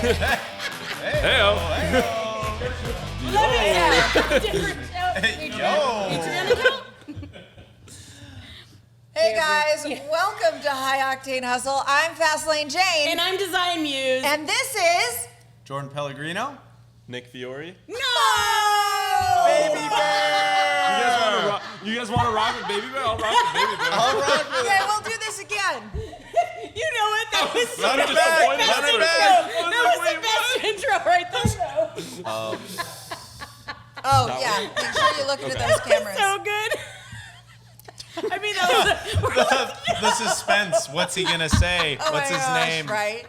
Hey-o. Hey guys, welcome to High Octane Hustle. I'm Fastlane Jane. And I'm Design Muse. And this is... Jordan Pellegrino. Nick Fiori. No! Baby Bear! You guys want to rock with Baby Bear? I'll rock with Baby Bear. I'll rock with Okay, we'll do this again. You know what? That was so Run it the back, best run it intro. back. That was the best intro right there. Oh, yeah. Make sure you look into those cameras. So good. I mean, that was the suspense. What's he gonna say? Oh What's my his gosh, name? Right?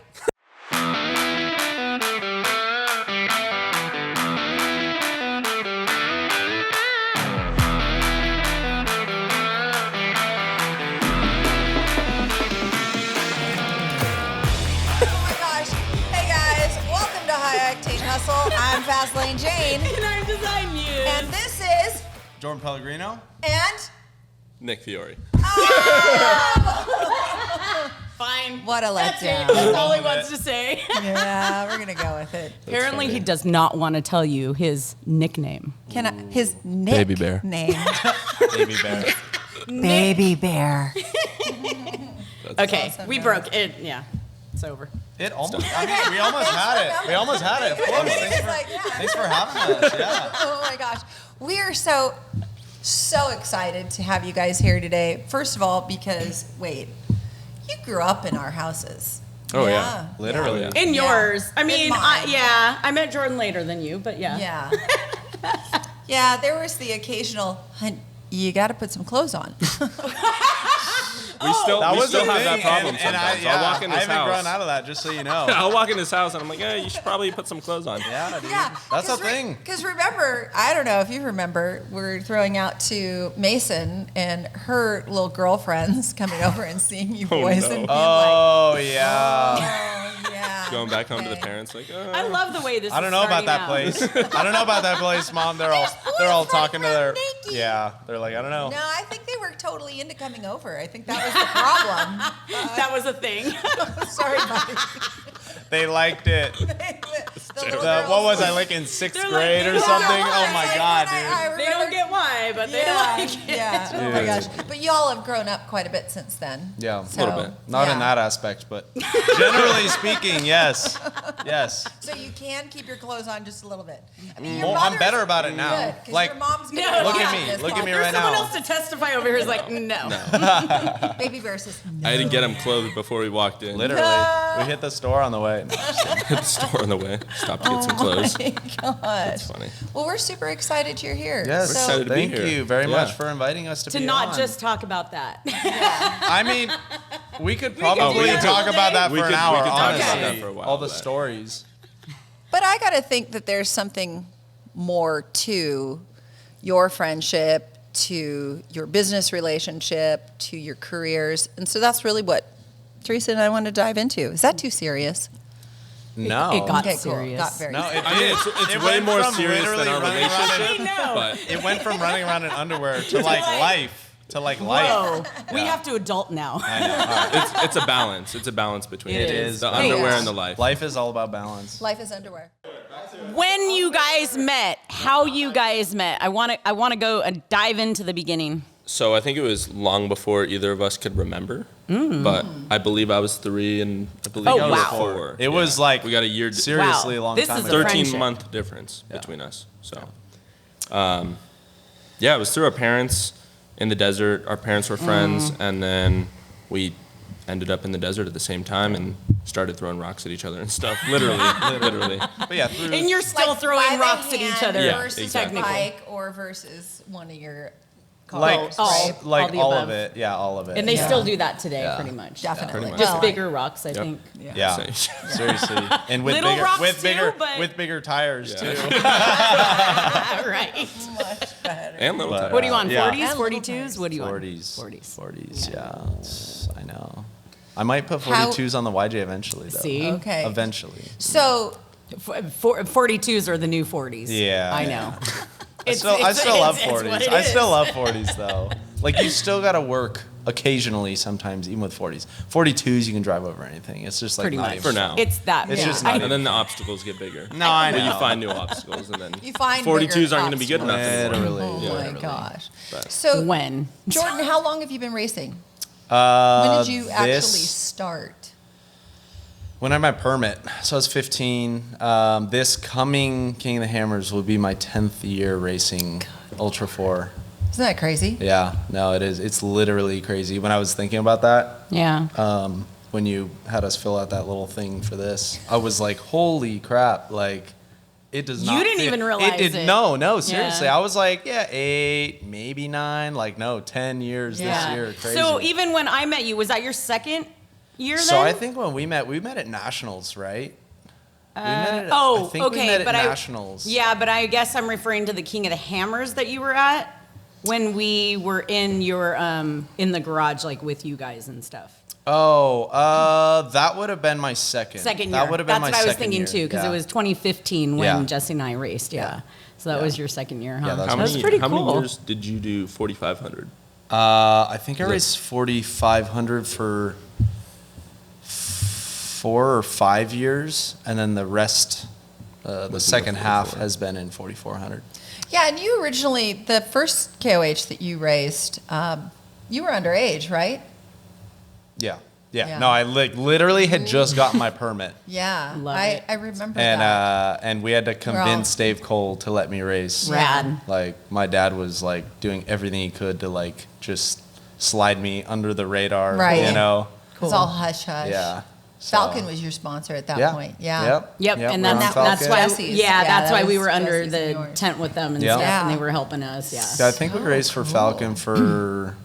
Hustle. I'm Fastlane Jane. And I'm Design Muse. And this is... Jordan Pellegrino. And... Nick Fiori. Fine. What a letdown. That's all he wants to say. Yeah, we're going to go with it. Apparently, he does not want to tell you his nickname. Can I... His nick Baby Bear. name. Baby Bear. Baby Bear. Okay, awesome, we man. broke it. Yeah, it's over. It almost. I mean, we almost had it. We almost had it. Of course. Thanks for having us. Yeah. Oh my gosh, we are so excited to have you guys here today. First of all, because you grew up in our houses. Oh yeah, Literally. Yeah. In yours. I In mean, mine. I met Jordan later than you, but yeah. Yeah. Yeah, there was the occasional, you got to put some clothes on. We still That was have the that thing, problem and I, sometimes. I'll walk in I his haven't house. grown out of that, just so you know. I'll walk in his house and I'm like, you should probably put some clothes on. Yeah, dude. Yeah, That's the thing. Because remember, I don't know if you remember, we're throwing out to Mason and her little girlfriends coming over and seeing you boys no. and being Oh yeah. oh yeah. Going back home to the Okay. parents, like, I love the way this I don't is know about starting that out. place. I don't know about that place, Mom. They're all talking to their. Nikki. Yeah, they're like, I don't know. No, I think they were totally into coming over. I think that was the problem. That was a thing. Sorry, buddy. They liked it. The little What girls- was I like in sixth They're grade like, or they something? don't Oh my Like, God, when dude. I They don't remember- get why, but they Yeah, like it. yeah. Oh my gosh. But y'all have grown up quite a bit since then. Yeah, So, a little bit. Not in yeah. that aspect, but generally speaking, yes. Yes. So you can keep your clothes on just a little bit. I mean, Well, I'm better about it now. Good, 'cause Like, your mom's gonna No, look watch at me. this Look at me podcast. right Someone now. else to testify over here is like, no. Baby Bear says, no. I had to get him clothed before we walked in. Literally. No. We hit the store on the way. Hit the store on the way. Stopped to get some clothes. Oh my gosh. That's funny. Well, we're super excited you're here. Yes. So, excited to be Thank here. you very Yeah. much for inviting us to To be not on. just talk about that. I mean, we could could probably do that talk all about day. that We for could- an we hour, could talk honestly. about that for a while, All the but- stories. But I got to think that there's something more to your friendship, to your business relationship, to your careers. And so that's really what Theresa and I want to dive into. Is that too serious? No. It got Okay, serious. cool. Got very No, it I mean, did. it's It way went more from serious than literally our running around relationship. I know. But It went from running around in underwear to like life. To like life. Whoa. We Yeah. have to adult now. I know. All right. it's a balance. It's a balance between It it. is. The It underwear is. and the life. Life is all about balance. Life is underwear. When you guys met, how you guys met. I want to go and dive into the beginning. So I think it was long before either of us could remember. But I believe I was 3 and I believe Oh, I was wow. 4. It was like we got a year. seriously Wow. long This time is a ago. friendship. 13-month difference between us. So, it was through our parents in the desert. Our parents were friends, and then we ended up in the desert at the same time and started throwing rocks at each other and stuff. Literally. But yeah, through And you're still Like, by throwing the rocks at each hand other. Yeah, versus exactly. a bike or versus one of your cars, like right? like the all above. of it. Yeah, all of it. And they Yeah. still do that today, Yeah. pretty much. Definitely. pretty much. Just Well, bigger rocks, I Yep. think. Yeah. So- Seriously. And with Little bigger rocks with too, bigger but- with bigger tires Yeah. too. Right. Much better. and little But, tires. What do you want? Yeah. 40s, And 42s? What do you want? 40s. 40s. 40s. Yeah. I know. I might put 42s on the YJ eventually though. See? Okay. Eventually. So 42s are the new 40s. Yeah. I know. I still love 40s. I still love 40s though. Like you still got to work occasionally sometimes, even with 40s. 42s, you can drive over anything. It's just like Pretty not much. even- For now. It's that. It's yeah. just not And then the obstacles get bigger. No, I know. But you find new obstacles, and then You find 42s bigger aren't going to be good enough anymore. Literally. Oh my literally. gosh. But- So When? Jordan, how long have you been racing? When did you actually start? When I had my permit, so I was 15. This coming King of the Hammers will be my 10th year racing Ultra 4. Isn't that crazy? Yeah, no, it is. It's literally crazy. When I was thinking about that, Yeah. when you had us fill out that little thing for this, I was like, holy crap, like, it does You not didn't fit. even realize it. No, seriously. Yeah. I was like, yeah, 8, maybe 9, like, no, 10 years this year. Crazy. So even when I met you, was that your second year then? So I think when we met at Nationals, right? We met at, I think okay, we met at but Nationals. Yeah, but I guess I'm referring to the King of the Hammers that you were at when we were in your in the garage, like with you guys and stuff. Oh, that would have been my second. Second year. That would have been That's my what I was second thinking year. too, because Yeah. it was 2015 when Yeah. Jesse and I raced. Yeah. So that was your second year, huh? Yeah, that was How my That's many, pretty how cool. many years did you do 4,500? I think I raced 4,500 for 4 or 5 years, and then the rest, the second half 44. has been in 4,400. Yeah, and you originally, the first KOH that you raced, you were underage, right? Yeah. Yeah. No, I literally had just gotten my permit, Yeah, Love it. I remember and that. and we had to convince all- Dave Cole to let me race. Rad. Like my dad was like doing everything he could to like just slide me under the radar. Right. You know. It's all hush hush. Yeah. So- Falcon was your sponsor at that Yeah. point. Yeah. Yep. Yep, and we're on that's Falcon. why Jesse's. yeah, Yeah, that's that why we was were under Jesse's and the yours. tent with them and Yeah. stuff, and Yeah. they were helping us. Yeah. So I think we raced for cool. Falcon for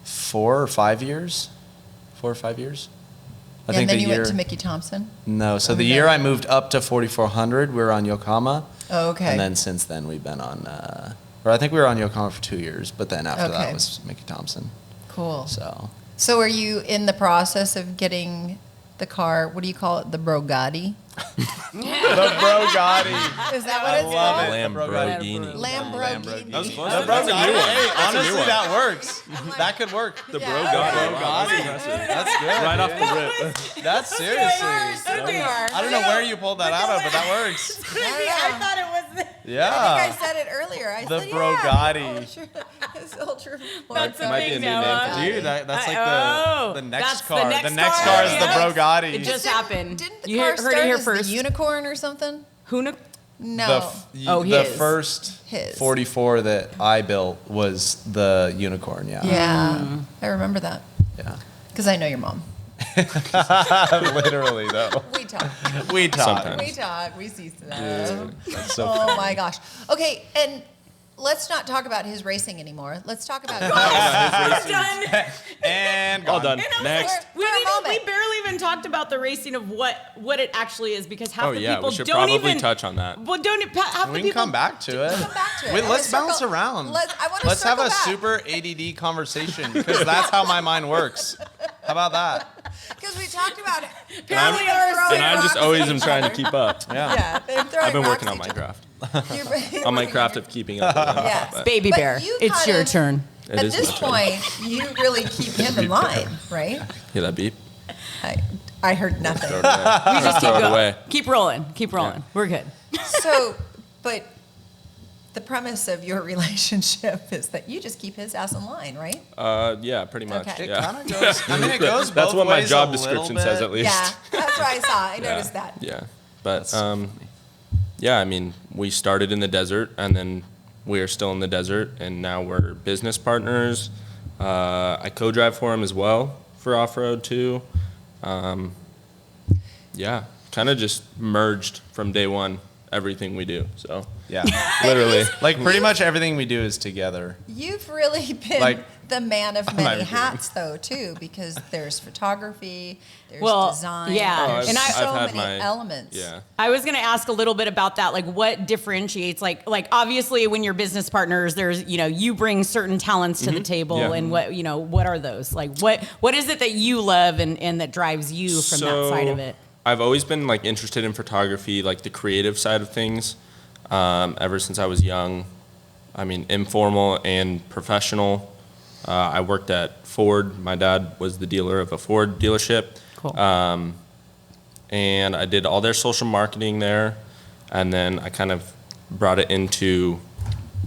4 or 5 years. 4 or 5 years. I And then the you year. went to Mickey Thompson. No, so the Okay. year I moved up to 4,400, we were on Yokohama. Oh, okay. And then since then we've been on, or I think we were on Yokohama for 2 years, but then after Okay. that was Mickey Thompson. Cool. So So are you in the process of getting the car, what do you call it, the Brogatti? the Brogatti. Is that what it's love called? it. Lamborghini. Lamborghini. That was close. The That's a Brogatti. new one. Hey, That's a new honestly, one. that works. That could work. The Yeah. Brogatti. Brogatti. Wow, that's impressive. That's good. Right off dude. the rip. That's seriously. Okay. I don't know where you pulled that out of, but that works. I thought it was. Yeah. I think I said it earlier. I The said, Brogatti. Yeah, ultra, it's ultra. That's a Might be big a new now, name huh? for you. Dude, that's like Oh, the next that's the car. next The next car, car is the yeah. Brogatti. It just happened. Didn't the You car heard start it here as first. the unicorn or something? Huna? No. Oh, the his. first His. 44 that I built was the unicorn. Yeah. Yeah, I remember that Yeah. because I know your mom. Literally though. We talk. We talk. Sometimes. We talk. We see stuff. That's so Oh my gosh. Okay, and let's not talk about his racing anymore. Let's talk about. Done. and All gone. done. Next. We, For a didn't, we moment. barely even talked about the racing of what it actually is because half Oh, the yeah, people we should don't probably even touch on that. Well, don't half the We can people come back to it. Come back to it. Wait, I let's wanna bounce circle- around. I wanna Let's have circle a back. super ADD conversation because that's how my mind works. How about that? Because we talked about it. Apparently They're ours- throwing And I just rocks always at am each trying to other. keep up. Yeah. Yeah, they're throwing I've been rocks working on at my each craft. other. On my craft of keeping up with them. Yes. But baby But bear. you It's kind your of- turn. it At is this my turn. point, you really keep him in line, right? Hear that beep? I heard nothing. Throw it away. You just keep Throw it going. away. Keep rolling. Keep rolling. Yeah. We're good. So, but the premise of your relationship is that you just keep his ass in line, right? Yeah, pretty much. Okay. It Yeah. kind of goes. I mean, it goes. That's both what my ways job a little description bit. says at least. Yeah, that's what I saw. I Yeah. noticed that. Yeah. But That's funny. yeah, I mean, we started in the desert and then we are still in the desert and now we're business partners. I co-drive for him as well for off-road too. Yeah, kind of just merged from day one, everything we do. So Yeah. literally. Like pretty much everything we do is together. You've really been Like- the man of not many even hats, though, too, because there's photography, there's Well, design, yeah. there's And so I've had many my elements. Yeah. I was going to ask a little bit about that, like what differentiates, like obviously when you're business partners, there's, you bring certain talents to the table Yeah. and what are those? Like what is it that you love and that drives you from that side of it? I've always been like interested in photography, like the creative side of things, ever since I was young. I mean, informal and professional. I worked at Ford. My dad was the dealer of a Ford dealership. Cool. And I did all their social marketing there. And then I kind of brought it into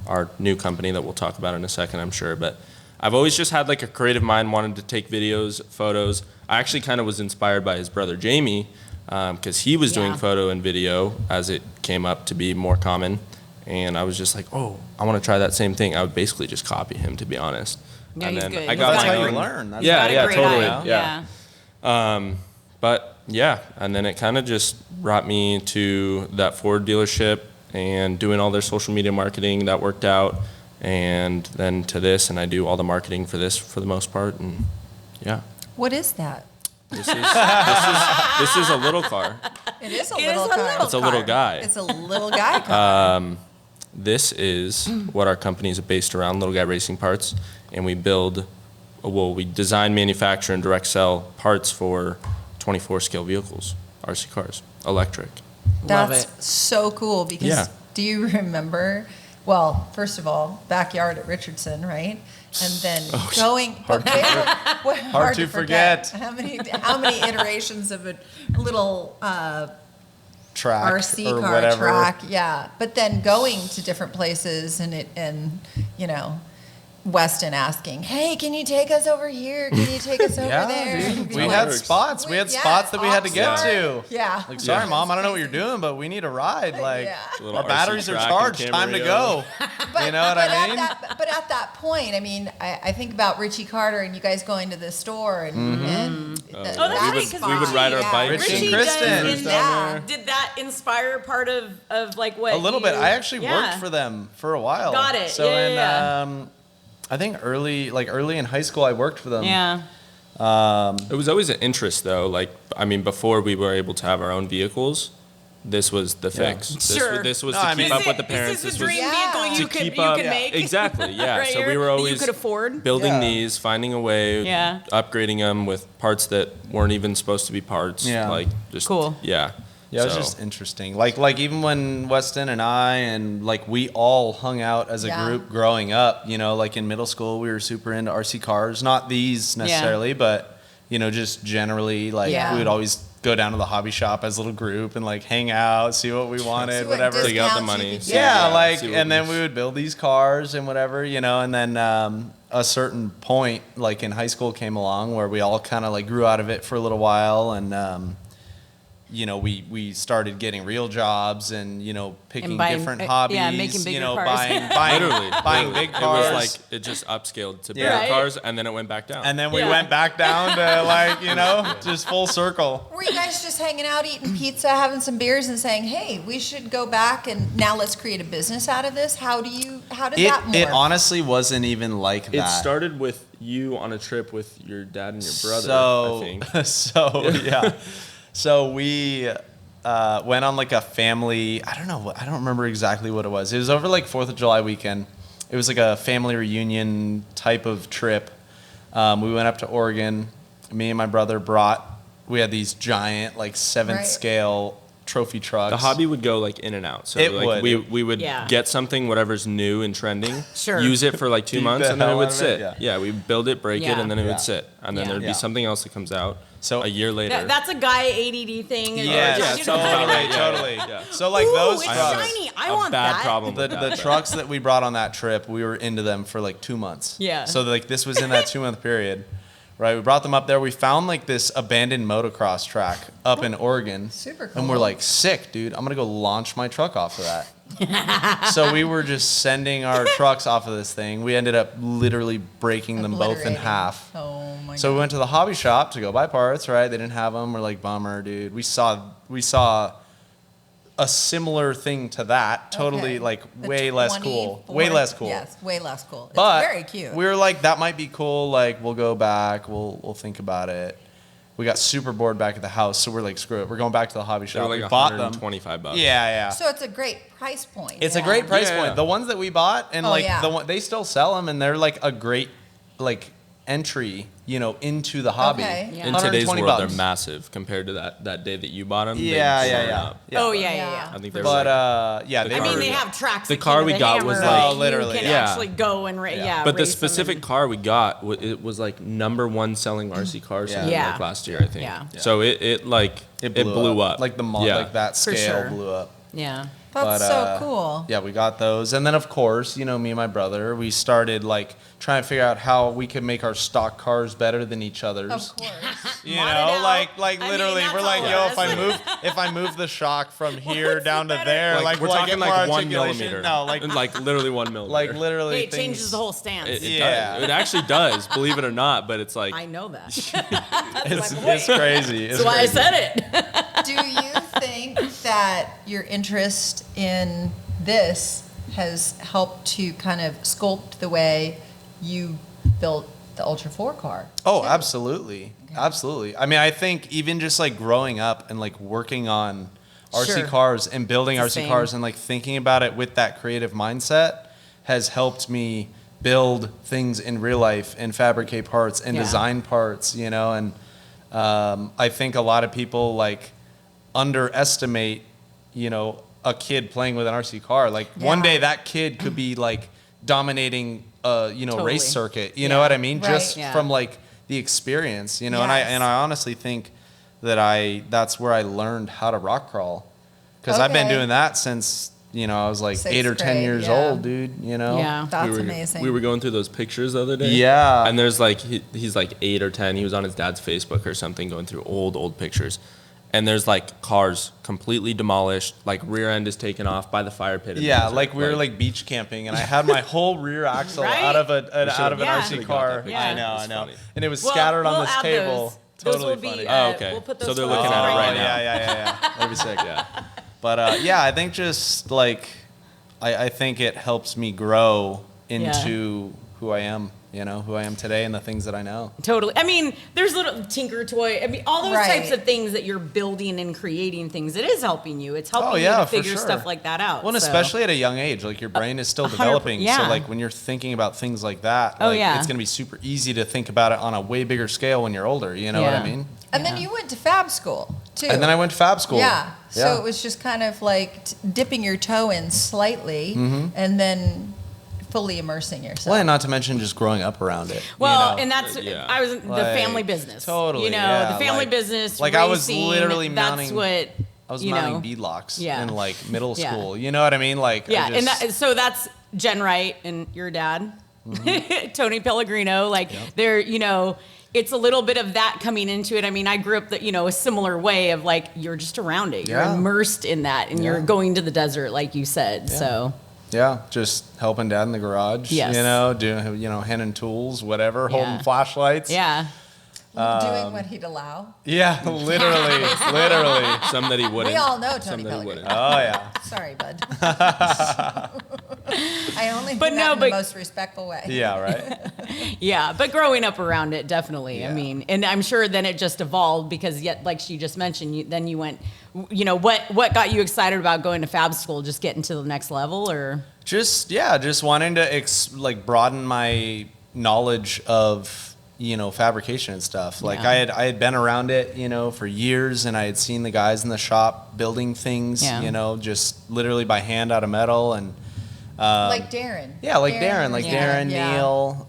our new company that we'll talk about in a second, I'm sure. But I've always just had like a creative mind, wanted to take videos, photos. I actually kind of was inspired by his brother Jamie, because he was doing Yeah. photo and video as it came up to be more common. And I was just like, oh, I want to try that same thing. I would basically just copy him, to be honest. Yeah, and he's then good. I He's got got my a how you own- learn. That's Yeah, Got a yeah, great totally. eye. Yeah. But yeah, and then it kind of just brought me to that Ford dealership and doing all their social media marketing. That worked out. And then to this, and I do all the marketing for this for the most part. And yeah, What is that? this is a little car. It is a It little is a car. little It's a little car. guy. It's a little guy car. This is what our company is based around, Little Guy Racing Parts, and we we design, manufacture, and direct sell parts for 24 scale vehicles, RC cars, electric. Love That's it. so cool because Yeah. do you remember? Well, first of all, backyard at Richardson, right? And then going hard to forget. How many iterations of a little track RC or car whatever. track? Yeah, but then going to different places and you know, Weston asking, "Hey, can you take us over here? Can you take us over Yeah, there?" dude. And be We like, had spots. We had yeah, spots that we had to get offshore. to. Yeah. Like, sorry, Yeah. Mom, I don't know what you're doing, but we need a ride. Like, Yeah. Little our RC batteries are track and charged. Time to Camarillo. go. You know what I mean? But at that point, I mean, I think about Richie Carter and you guys going to the store and Oh, that's right, 'cause we would ride our bikes. Richie Richie and Kristen. did, Yeah. did that inspire part of like what? A little bit. you- I actually yeah. worked for them for a while. Got it. So Yeah, I think early in high school, I worked for them. Yeah. It was always an interest, though. Like, I mean, before we were able to have our own vehicles, this was the fix. Sure. This was No, to I mean- keep up with the parents. This is was the dream Yeah. vehicle you to could keep you up. could make. Exactly, yeah. Right So here, we were that always you could afford. building Yeah. these, finding a way, Yeah. upgrading them with parts that weren't even supposed to be parts. Yeah. Like, just Cool. Yeah. Yeah, it was So- just interesting. Like even when Weston and I and like we all hung out as a Yeah. group growing up, you know, like in middle school we were super into RC cars, not these necessarily, but you know, just generally like Yeah. we would always go down to the hobby shop as a little group and like hang out, see what we wanted, See what whatever. discounts Dig out the you money. could get. Yeah, Yeah, like, see what and then was- we would build these cars and whatever, you know, and then a certain point, like in high school, came along where we all kind of like grew out of it for a little while, and you know, we started getting real jobs and you know picking buying- different yeah, hobbies, making you bigger know, cars. buying Literally, big It cars. was like it just upscaled to bigger Yeah. Right. cars, and then it went back down. and then we Yeah. went back down to like you know just full circle. Were you guys just hanging out, eating pizza, having some beers, and saying, "Hey, we should go back and now let's create a business out of this"? How did that It morph? honestly wasn't even like that. it started with you on a trip with your dad and your brother, So, I think. so yeah. So we went on like a family. I don't remember exactly what it was. It was over like 4th of July weekend. It was like a family reunion type of trip. We went up to Oregon. Me and my brother we had these giant like 7th Right. scale trophy trucks. The hobby would go like in and out. So It like would. we would Yeah. get something, whatever's new and trending, Sure. use it for like 2 Beat months, the and then it hell would out of sit. it, Yeah, we build it, break it, Yeah. and then it Yeah. would sit. And then Yeah. there'd Yeah. be something else that comes out So- a year later. That's a guy ADD thing. and Yeah, you're yeah, just- sounds about right. Yeah, totally. yeah. So like Ooh, those it's trucks. shiny. I a want bad that. problem. The, with the that. trucks that we brought on that trip, we were into them for like 2 months. Yeah. So like this was in that 2-month period, right? We brought them up there. We found like this abandoned motocross track up in Oregon. Super And we're cool. like, sick, dude. I'm gonna go launch my truck off of that. So we were just sending our trucks off of this thing. We ended up literally breaking them both in Obliterating. half. Oh my So we god. went to the hobby shop to go buy parts, right? They didn't have them. We're like, bummer, dude. We saw a similar thing to that, totally Okay. like The way less cool. 24 Way less cool. Yes, way less cool. It's But very cute. we were like, that might be cool. Like, we'll go back. We'll think about it. We got super bored back at the house, so we're like, screw it. We're going back to the hobby They shop. were We like bought them. $125. Yeah, yeah. So it's a great price point. It's a yeah. great price Yeah. point. The ones that we bought and Oh, like yeah. they still sell them and they're like a great like entry, into the hobby. Okay. Yeah. In today's 120 world, bucks. they're massive compared to that day that you bought them. Yeah. Oh yeah, Yeah. yeah, yeah. I think they're But like, yeah, The they I car mean, were, they have tracks. the at car King of we the got Hammer was that like- Oh, literally, you can yeah. actually go and but the race specific and- car we got, it was like #1 selling RC car something Yeah. like last year, I think. Yeah. So it blew up. Like the Yeah. like that For scale sure. blew up. Yeah. That's But, so cool. Yeah, we got those, and then of course, me and my brother, we started like trying to figure out how we could make our stock cars better than each other's. Of course. You Mod it know, out. like I mean, literally, that's we're like, all yo, of us. if I move the shock from here What's down to better? there, Like, we're will I talking get more like 1 articulation? millimeter. No, like literally 1 millimeter. like literally, Hey, it things, changes the whole stance. It Yeah. does. It actually does, believe it or not. But it's like I know that. It's crazy. It's That's why I crazy. said it. Do you think that your interest in this has helped to kind of sculpt the way you built the Ultra 4 car? Oh, absolutely. Absolutely. I mean, I think even just like growing up and like working on RC Sure. cars and building It's the RC same. cars and like thinking about it with that creative mindset has helped me build things in real life and fabricate parts and Yeah. design parts, and I think a lot of people like underestimate, a kid playing with an RC car. Like one Yeah. day that kid could be like dominating Totally. race circuit. You know Yeah. what I mean? Right. Just Yeah. from like the experience, and Yes. I honestly think that that's where I learned how to rock crawl, because I've been Okay. doing that since I was like 6th 8 or 10 grade, years yeah. old, dude. Yeah. That's we were, amazing. We were going through those pictures the other day. Yeah. And there's like he's like 8 or 10. He was on his dad's Facebook or something, going through old pictures. And there's like cars completely demolished, like rear end is taken off by the fire pit. in the Yeah, desert. like we were like beach camping, and I had my whole rear axle Right? out of an Yeah. RC Should've got car. that picture. I Yeah. know, It's I know, funny. and it was Well, scattered on we'll this add table. Those Totally will be, funny. Oh, okay. We'll put those So they're photos looking at it right right now. now. Yeah. That'd be sick. Yeah. But yeah, I think just like I think it helps me grow into who I am, who I am today and the things that I know. Totally. I mean, there's little tinker toy. I mean, all those Right. types of things that you're building and creating things. It is helping you. It's helping Oh, you yeah, to for figure sure. stuff like that out. Well, and so. especially at a young age, like your brain is still 100%, developing. yeah. So like when you're thinking about things like that, Oh, like, yeah. it's going to be super easy to think about it on a way bigger scale when you're older. You know what I Yeah. mean? And then Yeah. you went to fab school, too. And then I went to fab school. Yeah. So it was just kind of like dipping your toe in slightly and then fully immersing yourself. Well, and not to mention just growing up around it. Well, you know? and that's Yeah. I was the Like, family business. totally, You know, yeah, the family like- business. like I was racing, literally That's mounting- what I was you mounting know. beadlocks Yeah. in like middle Yeah. school. You know what I mean? Like Yeah, I and just, so that's Jen Wright and your dad, Tony Pellegrino. Like they're, it's a little bit of that coming into it. I mean, I grew up a similar way of like you're just around it, you're Yeah. immersed in that, and you're Yeah. going to the desert, like you said. So yeah, just helping dad in the garage. Yes. Doing handing tools, whatever, Yeah. holding flashlights. yeah, doing what he'd allow. Yeah, literally, literally. Some that he wouldn't. We all know Some Tony that he Pellegrino. wouldn't. Oh yeah. Sorry, bud. I only But mean no, that in but- the most respectful way. Yeah, right. yeah. But growing up around it, definitely. I Yeah. mean, and I'm sure then it just evolved because yet, like she just mentioned, then you went. What got you excited about going to fab school? Just getting to the next level, or Just wanting to broaden my knowledge of fabrication and stuff. Like Yeah. I had been around it for years, and I had seen the guys in the shop building things Yeah. just literally by hand out of metal, and Like Darren. yeah, like Darren, Yeah. Neil.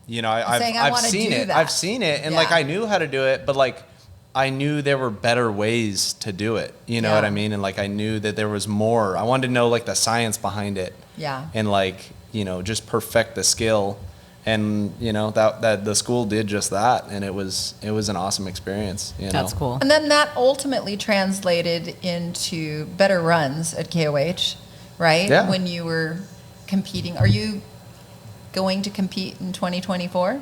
Saying, "I I've wanna seen do it. that." I've seen it, and like Yeah. I knew how to do it, but like I knew there were better ways to do it. You know Yeah. what I mean? And like I knew that there was more. I wanted to know like the science behind it. Yeah. And like just perfect the skill, and that the school did just that, and it was an awesome experience. that's cool. And then that ultimately translated into better runs at KOH, right? Yeah. When you were competing. Are you going to compete in 2024?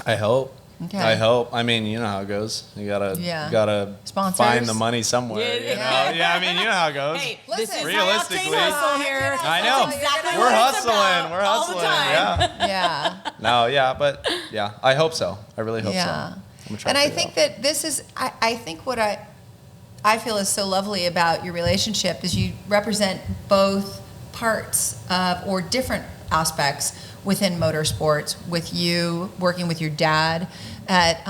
I hope. Okay. I hope. I mean, you know how it goes. You gotta Sponsors. find the money somewhere. Yeah. Yeah, I mean, you know how it goes. Hey, Listen, this is realistically- Octane hustle here. I know. That's exactly We're what it's hustling. about We're all the hustling. time. Yeah. Yeah. No, yeah, but yeah, I hope so. I really hope so. Yeah. I'm gonna try And to I figure it think out. that this is, I think what I feel is so lovely about your relationship is you represent both parts of, or different aspects within motorsports, with you working with your dad at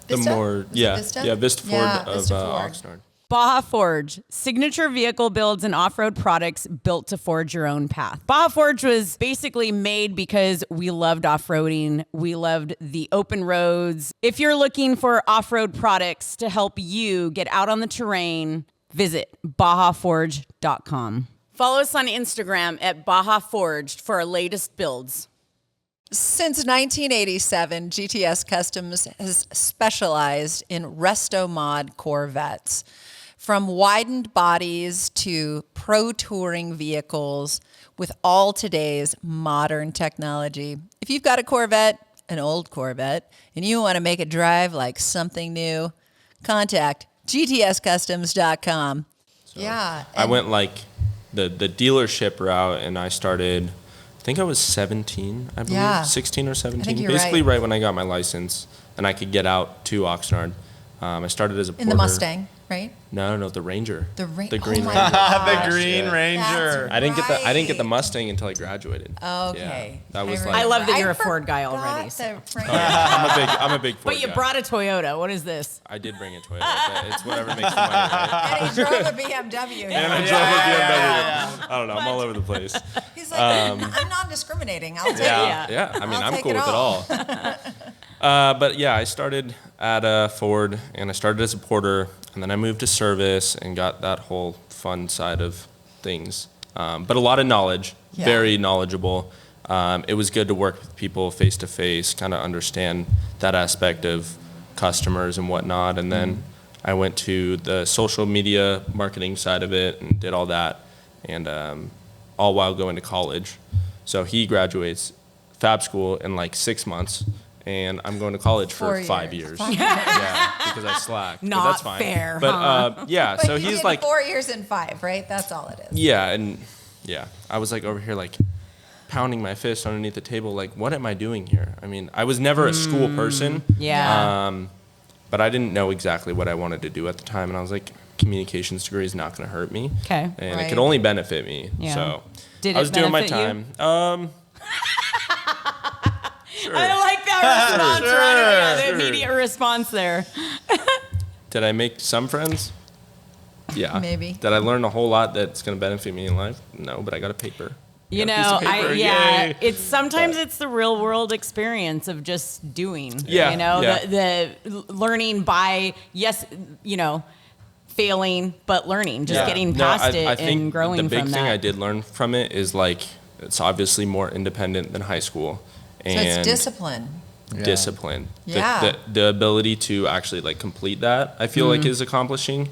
Vista? Vista Ford of Oxnard. Baja Forged, signature vehicle builds and off-road products built to forge your own path. Baja Forged was basically made because we loved off-roading. We loved the open roads. If you're looking for off-road products to help you get out on the terrain, visit bajaforged.com. Follow us on Instagram at Baja Forged for our latest builds. Since 1987, GTS Customs has specialized in resto mod Corvettes. From widened bodies to pro touring vehicles with all today's modern technology. If you've got a Corvette, an old Corvette, and you want to make it drive like something new, contact gtscustoms.com. I went like the dealership route, and I started, I think I was 17, I believe, 16 or 17. I think you're Basically right when I got my license and I could get out to Oxnard. I started as a porter. In the Mustang, right? No, the Ranger. The green oh Ranger. my gosh. The Green Ranger. That's I didn't get the Mustang until I graduated. Okay. Yeah, that was I like love that you're a Ford guy already. I'm a big Ford But you guy. brought a Toyota. What is this? I did bring a Toyota. But it's whatever makes the money, right? And he drove a BMW. And I drove a BMW. I don't know. I'm all over the place. He's like, I'm non-discriminating. I'll take it. Yeah. I mean, I'll I'm take cool it with all. it all. But yeah, I started at Ford, and I started as a porter, and then I moved to service and got that whole fun side of things. But a lot of knowledge, very knowledgeable. It was good to work with people face to face, kind of understand that aspect of customers and whatnot. And then I went to the social media marketing side of it and did all that, and all while going to college. So he graduates fab school in like 6 months, and I'm going to college for 4 5 years. years. Yeah, because I slacked. But Not that's fine. fair, But yeah, But so you he's did like, 4 years and 5, right? That's all it is. yeah, and yeah, I was like over here like pounding my fist underneath the table, like, what am I doing here? I mean, I was never a school person. Yeah. But I didn't know exactly what I wanted to do at the time, and I was like, communications degree is not going to hurt me. Okay. And Right. it could only benefit me. Yeah. So Did I was it doing my benefit you? time. Sure. I like that response right away. Yeah, the Sure. immediate response there. Did I make some friends? Yeah. Maybe. Did I learn a whole lot that's going to benefit me in life? No, but I got a paper. You Got a piece know, of paper, yeah, yay. it's sometimes it's the real world experience of just doing. Yeah, You know, yeah. the learning by, failing, but learning, just getting past it and growing the big from thing that. I did learn from it is like it's obviously more independent than high school, So and it's discipline. discipline. Yeah. The ability to actually like complete that, I feel like is accomplishing.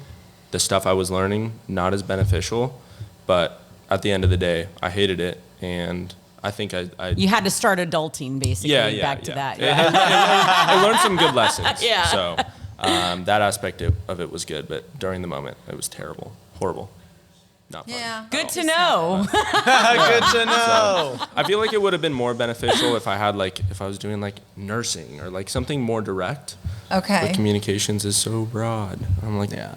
The stuff I was learning, not as beneficial, but at the end of the day, I hated it, and I think I You had to start adulting, basically, back to that. Yeah. I learned some good lessons. Yeah. So that aspect of it was good, but during the moment, it was terrible, horrible, not fun. Yeah. Good at to all. know. Good to know. I feel like it would have been more beneficial if I was doing like nursing or like something more direct. Okay. But communications is so broad. I'm like, Yeah.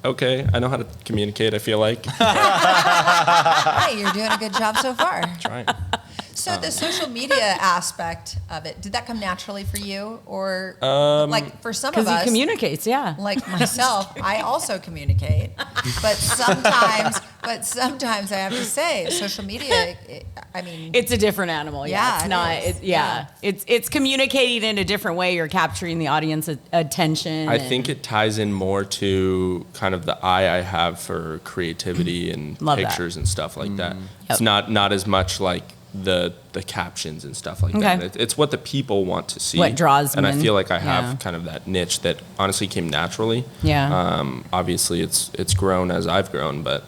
okay, I know how to communicate, I feel like. Hey, you're doing a good job so far. Trying. So the social media aspect of it, did that come naturally for you? Or like for some of Because he us, communicates, yeah. like myself, I also communicate. But sometimes I have to say, social media, I mean, It's a different animal. Yeah, Yeah, it's it not. is. It's communicating in a different way. You're capturing the audience attention. I think it ties in more to kind of the eye I have for creativity and Love that. pictures and stuff like that. Yep. It's not as much like the captions and stuff like that. Okay. It's what the people want to see. What draws And them I in. feel like I have Yeah. kind of that niche that honestly came naturally. Yeah. Obviously, it's grown as I've grown, but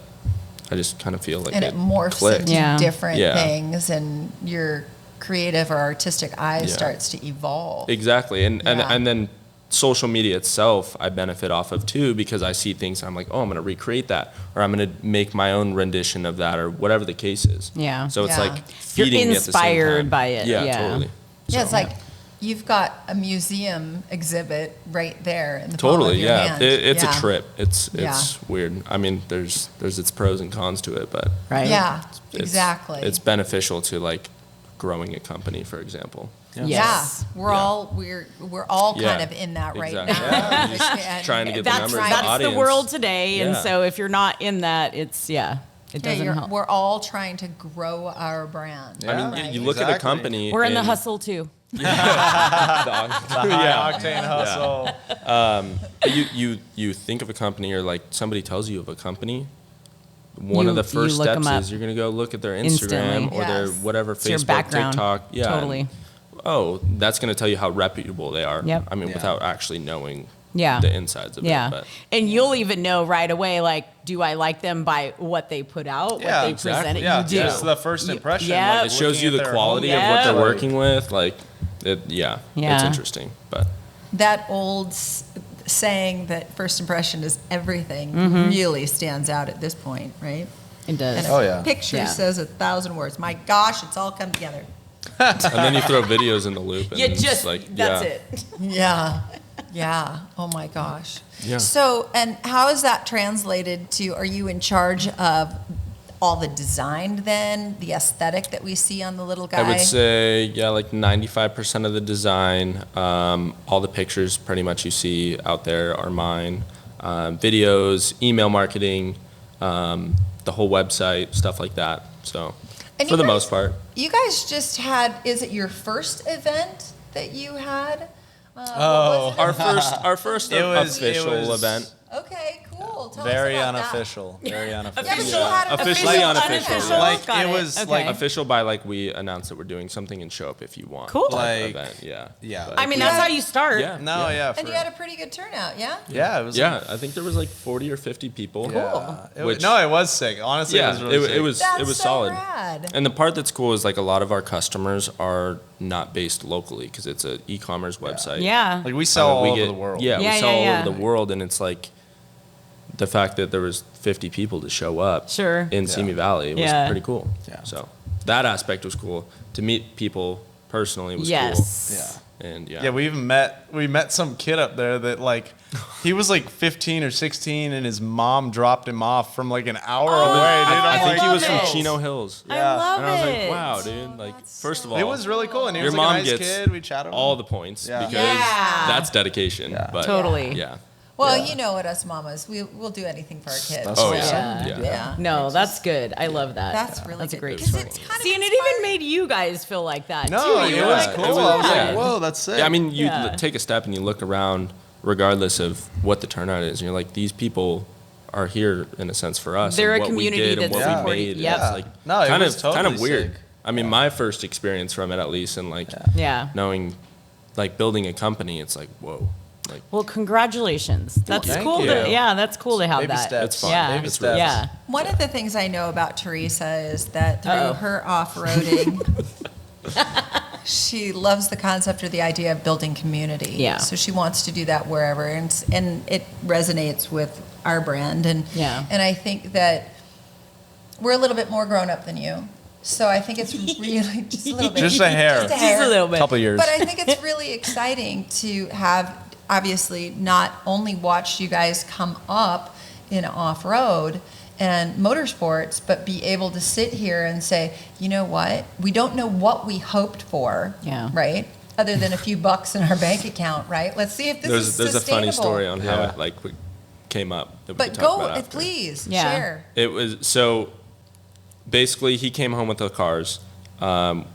I just kind of feel like and it morphs clicked. into Yeah. different Yeah. things, and your creative or artistic eye Yeah. starts to evolve. Exactly, and Yeah. then social media itself, I benefit off of too, because I see things and I'm like, oh, I'm going to recreate that, or I'm going to make my own rendition of that, or whatever the case is. Yeah. So it's Yeah. like You're feeding me at the same inspired time. by it, yeah. Totally. Yeah, it's So- like you've got a museum exhibit right there in the palm Totally, of your yeah. hand. It's Yeah. a trip. It's Yeah. weird. I mean, there's its pros and cons to it, but right. Yeah, it's, exactly. It's beneficial to like growing a company, for example. Yes. Yeah, we're all kind Yeah, of in that right exactly. now. Yeah, you're just trying to get the numbers, the That's the audience. world today, and Yeah. so if you're not in that, it doesn't help. We're all trying to grow our brand. I mean, right? you look at a Exactly. company. We're in the and- hustle too. the High octane hustle. But you think of a company, or like somebody tells you of a company, one You- of the you first look 'em steps up is you're going to go look at their instantly. Instagram or their Yes. whatever, It's your Facebook, background. TikTok. Yeah. Totally. Oh, that's going to tell you how reputable they are. Yep. I mean, Yeah. without actually knowing Yeah. the insides of Yeah. it. But And you'll even know right away, like, do I like them by what they put out, Yeah, what they exactly. present? Yeah, You do. it's the first impression. yeah. like, it shows looking you at the their quality of home what they're page. working with. Like, it's Yeah. interesting. But That old saying that first impression is everything really stands out at this point, right? It does. And Oh, a yeah. picture Yeah. says 1,000 words. My gosh, it's all come together. and then you throw videos in the loop. And You it's just, like, that's yeah. it. Yeah. Yeah. Oh my gosh. Yeah. So, and how is that translated to, are you in charge of all the design then, the aesthetic that we see on the little guy? I would say, yeah, like 95% of the design, all the pictures pretty much you see out there are mine. Videos, email marketing, the whole website, stuff like that. So, And for you the guys- most part. You guys just had, is it your first event that you had? Oh. Our first It was- official it was- event. Okay, cool. Tell Very us about that. unofficial. Very unofficial. Yeah, but you had an Officially official, unofficial, unofficial. yeah. Like, Got it was, Okay. like, Official by like we announced that we're doing something and show up if you want. Cool. type Like, event. Yeah. yeah. But- I mean, Yeah. that's how you start. Yeah. No, yeah. And you had a pretty good turnout, yeah? yeah, it was. Yeah, like, I think there was like 40 or 50 people. yeah. It Which- no, it was sick. Honestly, Yeah, it was really sick. it was That's it was so solid. rad. And the part that's cool is like a lot of our customers are not based locally because it's an e-commerce website. Yeah. Like we sell I mean, all over the world. Yeah, Yeah, we sell yeah, all yeah. over the world, and it's like the fact that there was 50 people to show up Sure. in Simi Valley was Yeah. pretty cool. Yeah. So that aspect was cool. To meet people personally was Yes. Yeah. cool. And yeah. Yeah, we met some kid up there that like he was like 15 or 16 and his mom dropped him off from like an hour away, dude. I I'm think he like, was from it. Chino Hills. I Yeah. love And I was like, it. wow, dude. Like, first of all, it was really cool and he your was like mom a nice gets kid. We chatted with all him. the points Yeah. because Yeah. that's dedication. Yeah. But Totally. yeah. Well, Yeah. you know what us mamas, we'll do anything for our kids. That's Oh awesome. yeah. Yeah. Yeah. No, It's that's just- good. I love that. That's really That's a good. great 'Cause story. it's kind of See, and it inspiring. even made you guys feel like that No, too. it You were was like, cool. it was- I was yeah. like, whoa, that's sick. Yeah, I mean, you Yeah. take a step and you look around, regardless of what the turnout is, and you're like, these people are here in a sense for us. They're and a what community we did and that's what supporting- we made. Yep. It's like No, it kind was of totally weird. sick. I mean, my first experience from it, at least, and like Yeah. knowing, like building a company, it's like whoa, like Well, congratulations. That's Thank cool. you. That's cool to have Baby that. steps. It's fun. Yeah. Baby It's steps. Yeah. One of the things I know about Theresa is that through Uh-oh. her off-roading, she loves the concept or the idea of building community. Yeah. So she wants to do that wherever, and it resonates with our brand. And Yeah. and I think that we're a little bit more grown up than you. So I think it's really just a little bit. Just a hair. Just a hair. Just a little bit. Couple years. But I think it's really exciting to have, obviously, not only watch you guys come up in off-road and motorsports, but be able to sit here and say, you know what? We don't know what we hoped for, Yeah. right? Other than a few bucks in our bank account, right? Let's see if this is there's a funny sustainable. story on how Yeah. it like came up that we But could talk go, about after. please, Yeah. share. It was so basically he came home with the cars.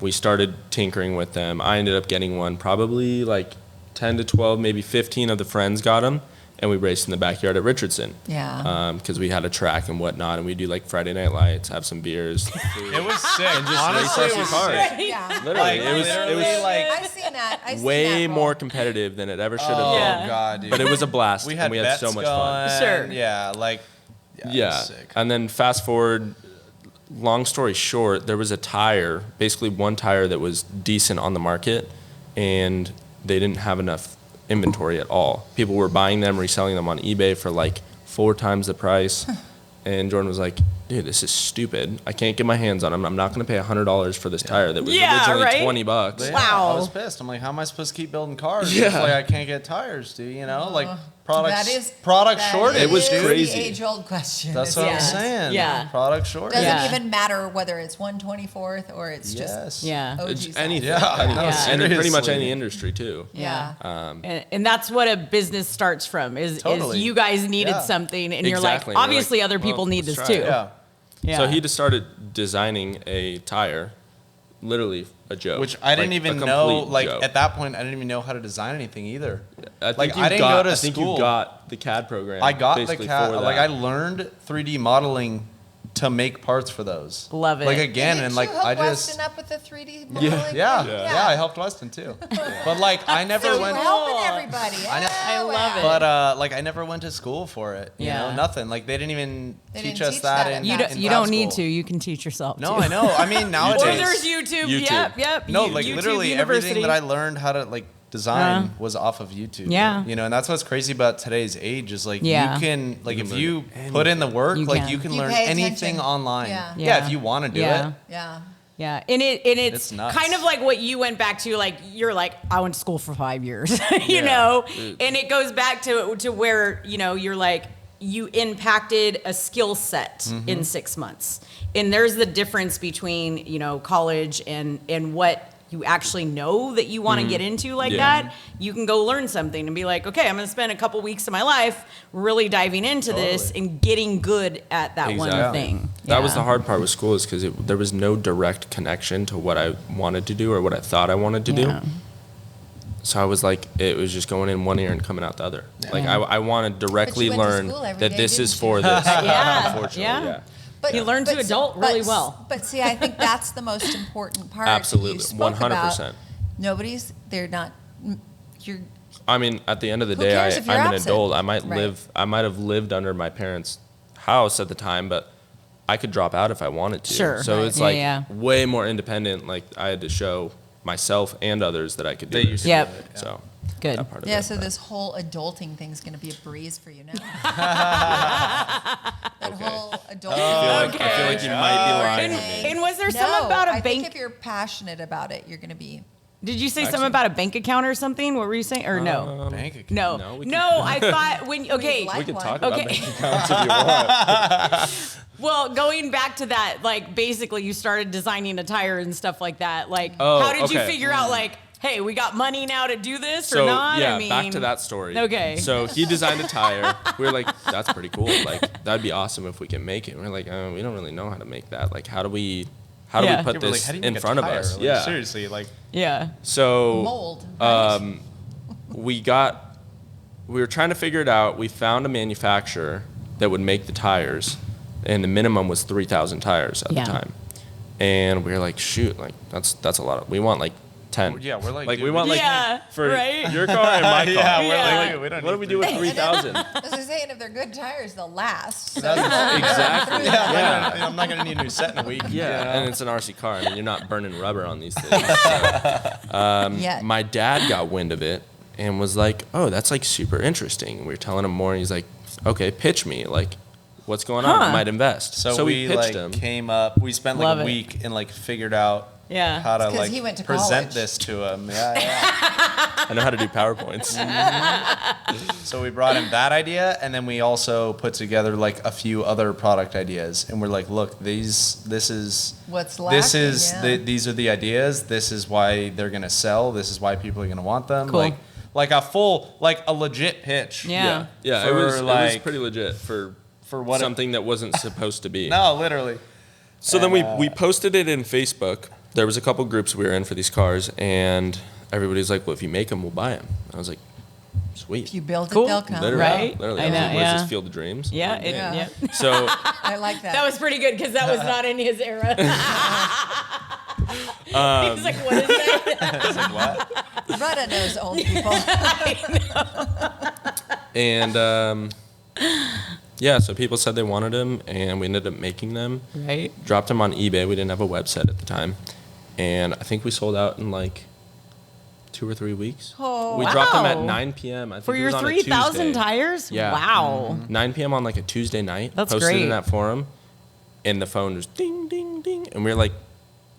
We started tinkering with them. I ended up getting one, probably like 10 to 12, maybe 15 of the friends got them, and we raced in the backyard at Richardson. Yeah. Because we had a track and whatnot, and we do like Friday night lights, have some beers. It was sick. Honestly, race it was our cars. sick. Yeah. Literally, Like, it was literally, like, I've seen that. I've seen way that more roll. competitive than it ever should have Oh been. Yeah. god, dude. But it was a blast, we had and we had so bets much fun. going. Sure. Yeah, like it was Yeah. sick. And then fast forward, long story short, there was a tire, basically one tire that was decent on the market, and they didn't have enough inventory at all. People were buying them, reselling them on eBay for like 4 times the price. And Jordan was like, dude, this is stupid. I can't get my hands on them. I'm not going to pay $100 for this tire that was Yeah, originally right? $20. Yeah, Wow. I was pissed. I'm like, how am I supposed to keep building cars? Yeah. It's like I can't get tires, dude. You know, like product that shortage. It was is crazy. The age-old question. That's what Yeah. I'm saying. Yeah. Product shortage. Doesn't Yeah. even matter whether it's 1/24 or it's Yes. just Yeah. OG It's size. anything. Yeah, I know, Yeah. And in pretty much seriously. any industry, too. Yeah. And that's what a business starts from is Totally. you guys needed Yeah. something and Exactly. you're We're like, like, obviously other well, people need let's this try too. it. Yeah. Yeah. So he just started designing a tire, literally a joke. Which I didn't Like, a even know. complete Like joke. at that point, I didn't even know how to design anything either. I think like, you I didn't got- go to I think school. you got the CAD program. I got the basically CAD. for Like that. I learned 3D modeling to make parts for those. Love it. Like again, Didn't and like you help I Weston just. up with the 3D modeling? Yeah, I helped Weston too. But like I never So went. we're helping everybody. I know. I love it. But like I never went to school for it. You Yeah. know, nothing. Like they didn't even They teach didn't us teach that. that in You in don't, in you grad don't need to. school. You can teach yourself. No, too. I know. I mean nowadays. Or there's YouTube. YouTube. Yep. No, You- like YouTube literally University. everything that I learned how to like design Uh-huh. was off of YouTube. Yeah. You know, and that's what's crazy about today's age is like Yeah. you can like You if can you learn put in the work, You like can. you can You learn pay anything attention. online. Yeah. Yeah, if you want to do Yeah. it. Yeah. Yeah, and it's It's nuts. kind of like what you went back to. Like you're like, I went to school for 5 years, you Yeah. know, and it goes back to where you're like you impacted a skill set Mm-hmm. in 6 months, and there's the difference between college and what you actually know that you want to get into like Yeah. that. You can go learn something and be like, okay, I'm going to spend a couple weeks of my life really diving into this Totally. and getting good at that one Exactly. thing. That was Yeah. the hard part with school is because there was no direct connection to what I wanted to do or what I thought I wanted to Yeah. do. So I was like, it was just going in one ear and coming out the other. Like I want to directly went to learn school every that day, this is didn't for you? this. Yeah. Unfortunately, Yeah. yeah. But You learn to but- adult really but- well. But see, I think that's the most important part. Absolutely. You spoke about 100%. they're not, you're, I mean, at the end of the Who day, cares if you're I'm an absent? adult. I might Right. have lived under my parents' house at the time, but I could drop out if I wanted to. Sure. So Right. it's Yeah, like yeah. way more independent. Like I had to show myself and others that I could do That you this. could Yep. do it, yeah. So Good. that part of yeah, it, so but- this whole adulting thing's going to be a breeze for you now. That whole adulting I feel like you might be lying to me. And was there No, something about a I bank? think if you're passionate about it, you're going to be. Did you say something Actually- about a bank account or something? What were you saying? Or no? Bank account. No. No, we No, I thought when okay. like we could one. talk about Okay. bank accounts if you want. Well, going back to that, like basically you started designing a tire and stuff like that. Like Oh, how did you okay. figure out like, hey, we got money now to do this So or not? yeah, I mean, back to that story. Okay. So he designed a tire. We were like, that's pretty cool. Like that'd be awesome if we can make it. We are like, we don't really know how to make that. Like how do we Yeah. put Yeah, but, like, this how do you in make a front of tire? us? Like, Yeah. seriously, like Yeah. So Mold, right? we were trying to figure it out. We found a manufacturer that would make the tires, and the minimum was 3,000 tires at Yeah. the time. And we were like, shoot, like that's a lot of. We want like 10. Yeah, we're like, we dude, want like Yeah, for right? your car and my car. yeah, we're Yeah. like, we don't What do we do with 3,000? As I was saying, if they're good tires, they'll last. So Exactly. Yeah, I'm not gonna need a new set in a week. Yeah, and it's an RC car. I mean, you're not burning rubber on these things. So, yeah. my dad got wind of it and was like, "Oh, that's like super interesting." We were telling him more, and he's like, "Okay, pitch me. Like, what's going on? I Huh. might invest." So we pitched like him. came up. We spent like Love a it. week and like figured out Yeah. how to 'cause like he went to present college. this to him. Yeah. I know how to do PowerPoints. So we brought him that idea, and then we also put together like a few other product ideas, and we're like, look, this is What's lacking, yeah. these are the ideas. This is why they're gonna sell. This is why people are gonna want them. Cool. Like a full, like a legit pitch. Yeah. yeah. For, It was like- pretty legit for what it- something that wasn't supposed to be. No, literally. So then we posted it in Facebook. There was a couple groups we were in for these cars, and everybody's like, "Well, if you make them, we'll buy them." I was like, "Sweet." If you build Cool. it, they'll come. Literally, Right? literally. I know, What is yeah. this, Field of Dreams? Yeah. Yeah. Yeah. So I like that. That was pretty good because that was not in his era. He's like, what is that? I was like, what? Rudda knows old people. and yeah, so people said they wanted them, and we ended up making them. Right. Dropped them on eBay. We didn't have a website at the time, and I think we sold out in like 2 or 3 weeks. Oh, we dropped them at wow. 9 p.m. I think For it your was on a 3,000 Tuesday. tires? Yeah. Wow. 9 p.m. on like a Tuesday night. That's posted great. in that forum, and the phone was ding, ding, ding. And we're like,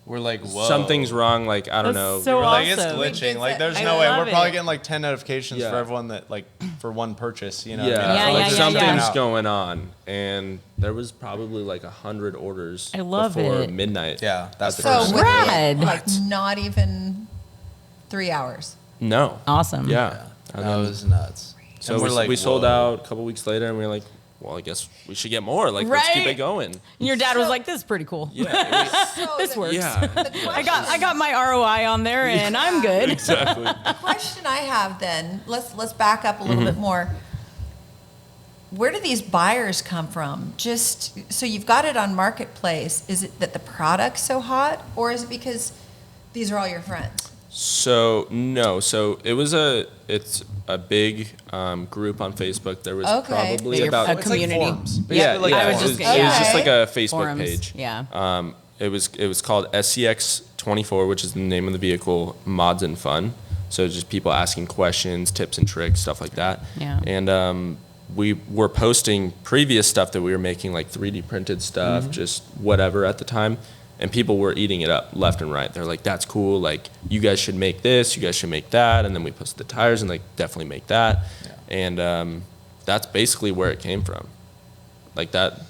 whoa. something's wrong. Like, I don't That's know. so We're like, it's awesome. glitching. Like, there's I no way. love We're probably it. getting like 10 notifications Yeah. for everyone that, like, for one purchase, you know? Yeah, Yeah, like yeah, yeah, something's yeah. going on. And there was probably like 100 orders I love before it. midnight. Yeah, that's at the the So first. within, Rad. like not even 3 hours. No. Awesome. Yeah. And That then- was nuts. so And we, we're like, we sold whoa. out a couple weeks later, and we were like, well, I guess we should get more. Like, let's keep Right. it going. And your dad was like, "This is pretty cool. Yeah. So This the- works. Yeah. I got my ROI on there, and I'm good." Exactly. The question I have then, let's back up a little bit more. Where do these buyers come from? Just so you've got it on Marketplace, is it that the product's so hot, or is it because these are all your friends? So no, so it's a big group on Facebook. There was Okay. probably Big- about a It's community. like forums. Yeah, Basically, I was forums. just it was just Okay. like a Facebook Forums, page. yeah. It was called SCX24, which is the name of the vehicle, Mods and Fun. So it's just people asking questions, tips and tricks, stuff like that. Yeah. And we were posting previous stuff that we were making, like 3D printed stuff, just whatever at the time. And people were eating it up left and right. They're like, that's cool. Like, you guys should make this. You guys should make that. And then we posted the tires and like, definitely make that. Yeah. And that's basically where it came from. Like that,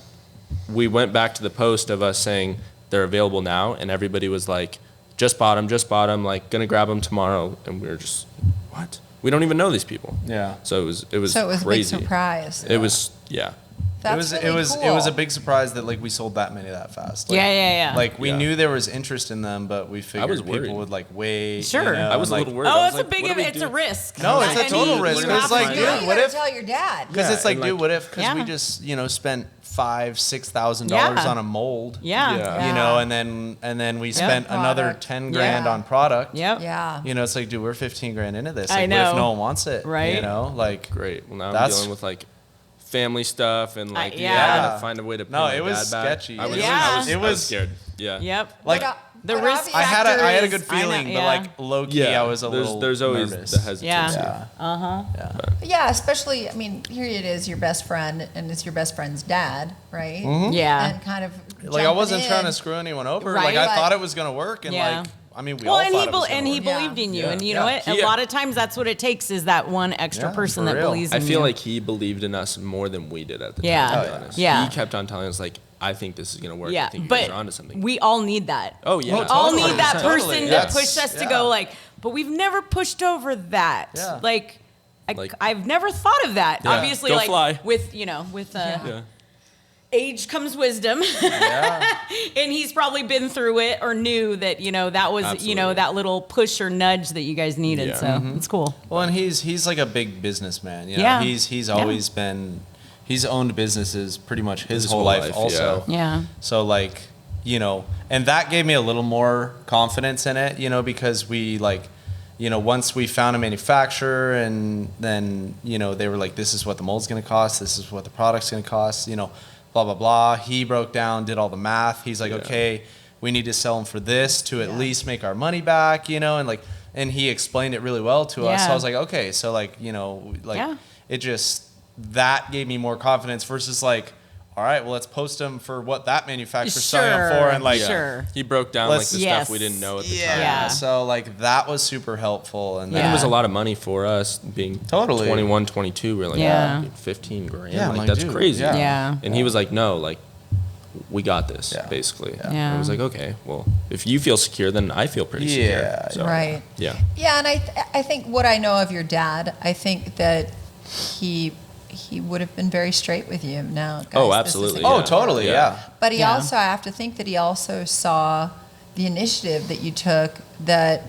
we went back to the post of us saying they're available now. And everybody was like, just bought them, like, gonna grab them tomorrow. And we were just, what? We don't even know these people. Yeah. So it was So it was crazy. a big surprise. It was, yeah. That's it really was cool. a big surprise that like we sold that many that fast. Like, Yeah. Like we Yeah. knew there was interest in them, but we figured was worried. people would like wait. Sure. You know, I was a like, little worried. I Oh, was it's like, a big, what do we it's do? a risk. No, it's a And total you- risk. you It's have like, to dude, do Yeah, it. you what gotta if- tell your dad? Because Yeah, it's like, and, dude, like- what if? Because we Yeah. just spent $5,000-$6,000 Yeah. on a mold. Yeah. Yeah. You know, and then we spent another Product. 10 grand Yeah. on product. Yep. Yeah. You know, it's like, dude, we're 15 grand into this. Like, I What know. if no one wants it? Right. You know, like Great. Well, now I'm That's- dealing with like family stuff and like yeah. I gotta find a way to pay No, my it was dad back. sketchy. I was, Yeah. I was, It I was was- scared. Yeah. Yep. like The But risk obviously- I had a factor good is- I know, feeling, but yeah. like low key, Yeah. I was a little There's always nervous. the hesitancy. Yeah. Yeah. Yeah, especially, I mean, here it is, your best friend, and it's your best friend's dad, right? Yeah. And kind of Like I jumping wasn't trying to in. screw anyone over. Right. Like I But- thought it was gonna work, and Yeah. like I mean, we Well, all and thought he it was and gonna he work. Yeah. believed in you, Yeah. and you know what? He- A lot of times that's what it takes is that one extra Yeah, person for that real. believes I in you. feel like he believed in us more than we did at the Yeah. time. Oh, To be yeah. honest. Yeah. He kept on telling us like, I think this is gonna work. I yeah, think you but guys are onto something. we all need that. Oh yeah. Oh, We all totally. need that 100%. person Totally. to Yes. push us to Yeah. go like, but we've never pushed over that. Yeah. Like, Like- I've never thought of that. Yeah. Obviously, Don't like fly. with Yeah. age comes wisdom, Yeah. and he's probably been through it or knew that that was Absolutely. that little push or nudge that you guys needed. Yeah. So it's cool. Well, and he's like a big businessman. You know? Yeah. He's Yeah. always been. He's owned businesses pretty much his whole life. Also. Yeah. So like, and that gave me a little more confidence in it, because we like, once we found a manufacturer and then, they were like, this is what the mold's going to cost. This is what the product's going to cost, blah, blah, blah. He broke down, did all the math. He's like, Yeah. okay, we need to sell them for this to at least make our money back, and he explained it really well to us. So Yeah. I was like, okay, so like, Yeah. it just, that gave me more confidence versus like, all right, well, let's post them for what that manufacturer's selling them for. And like, Yeah. Sure. He broke down like Let's- the Yes. stuff we didn't know at the yeah. time. Yeah. So like that was super helpful. And And Yeah. it was a lot of money for us being Totally. 21, 22. We're like, Yeah. 15 grand. Yeah, I'm like, like, that's dude, crazy. yeah. Yeah. And he was like, no, like, we got this, Yeah. basically. Yeah. Yeah. I was like, okay, well, if you feel secure, then I feel pretty Yeah. secure. So, Right. Yeah. Yeah, and I think what I know of your dad, I think that he would have been very straight with you. Now, guys, Oh, this absolutely, isn't Oh, gonna Yeah. totally. Yeah. Yeah. But he Yeah. also, I have to think that he also saw the initiative that you took that,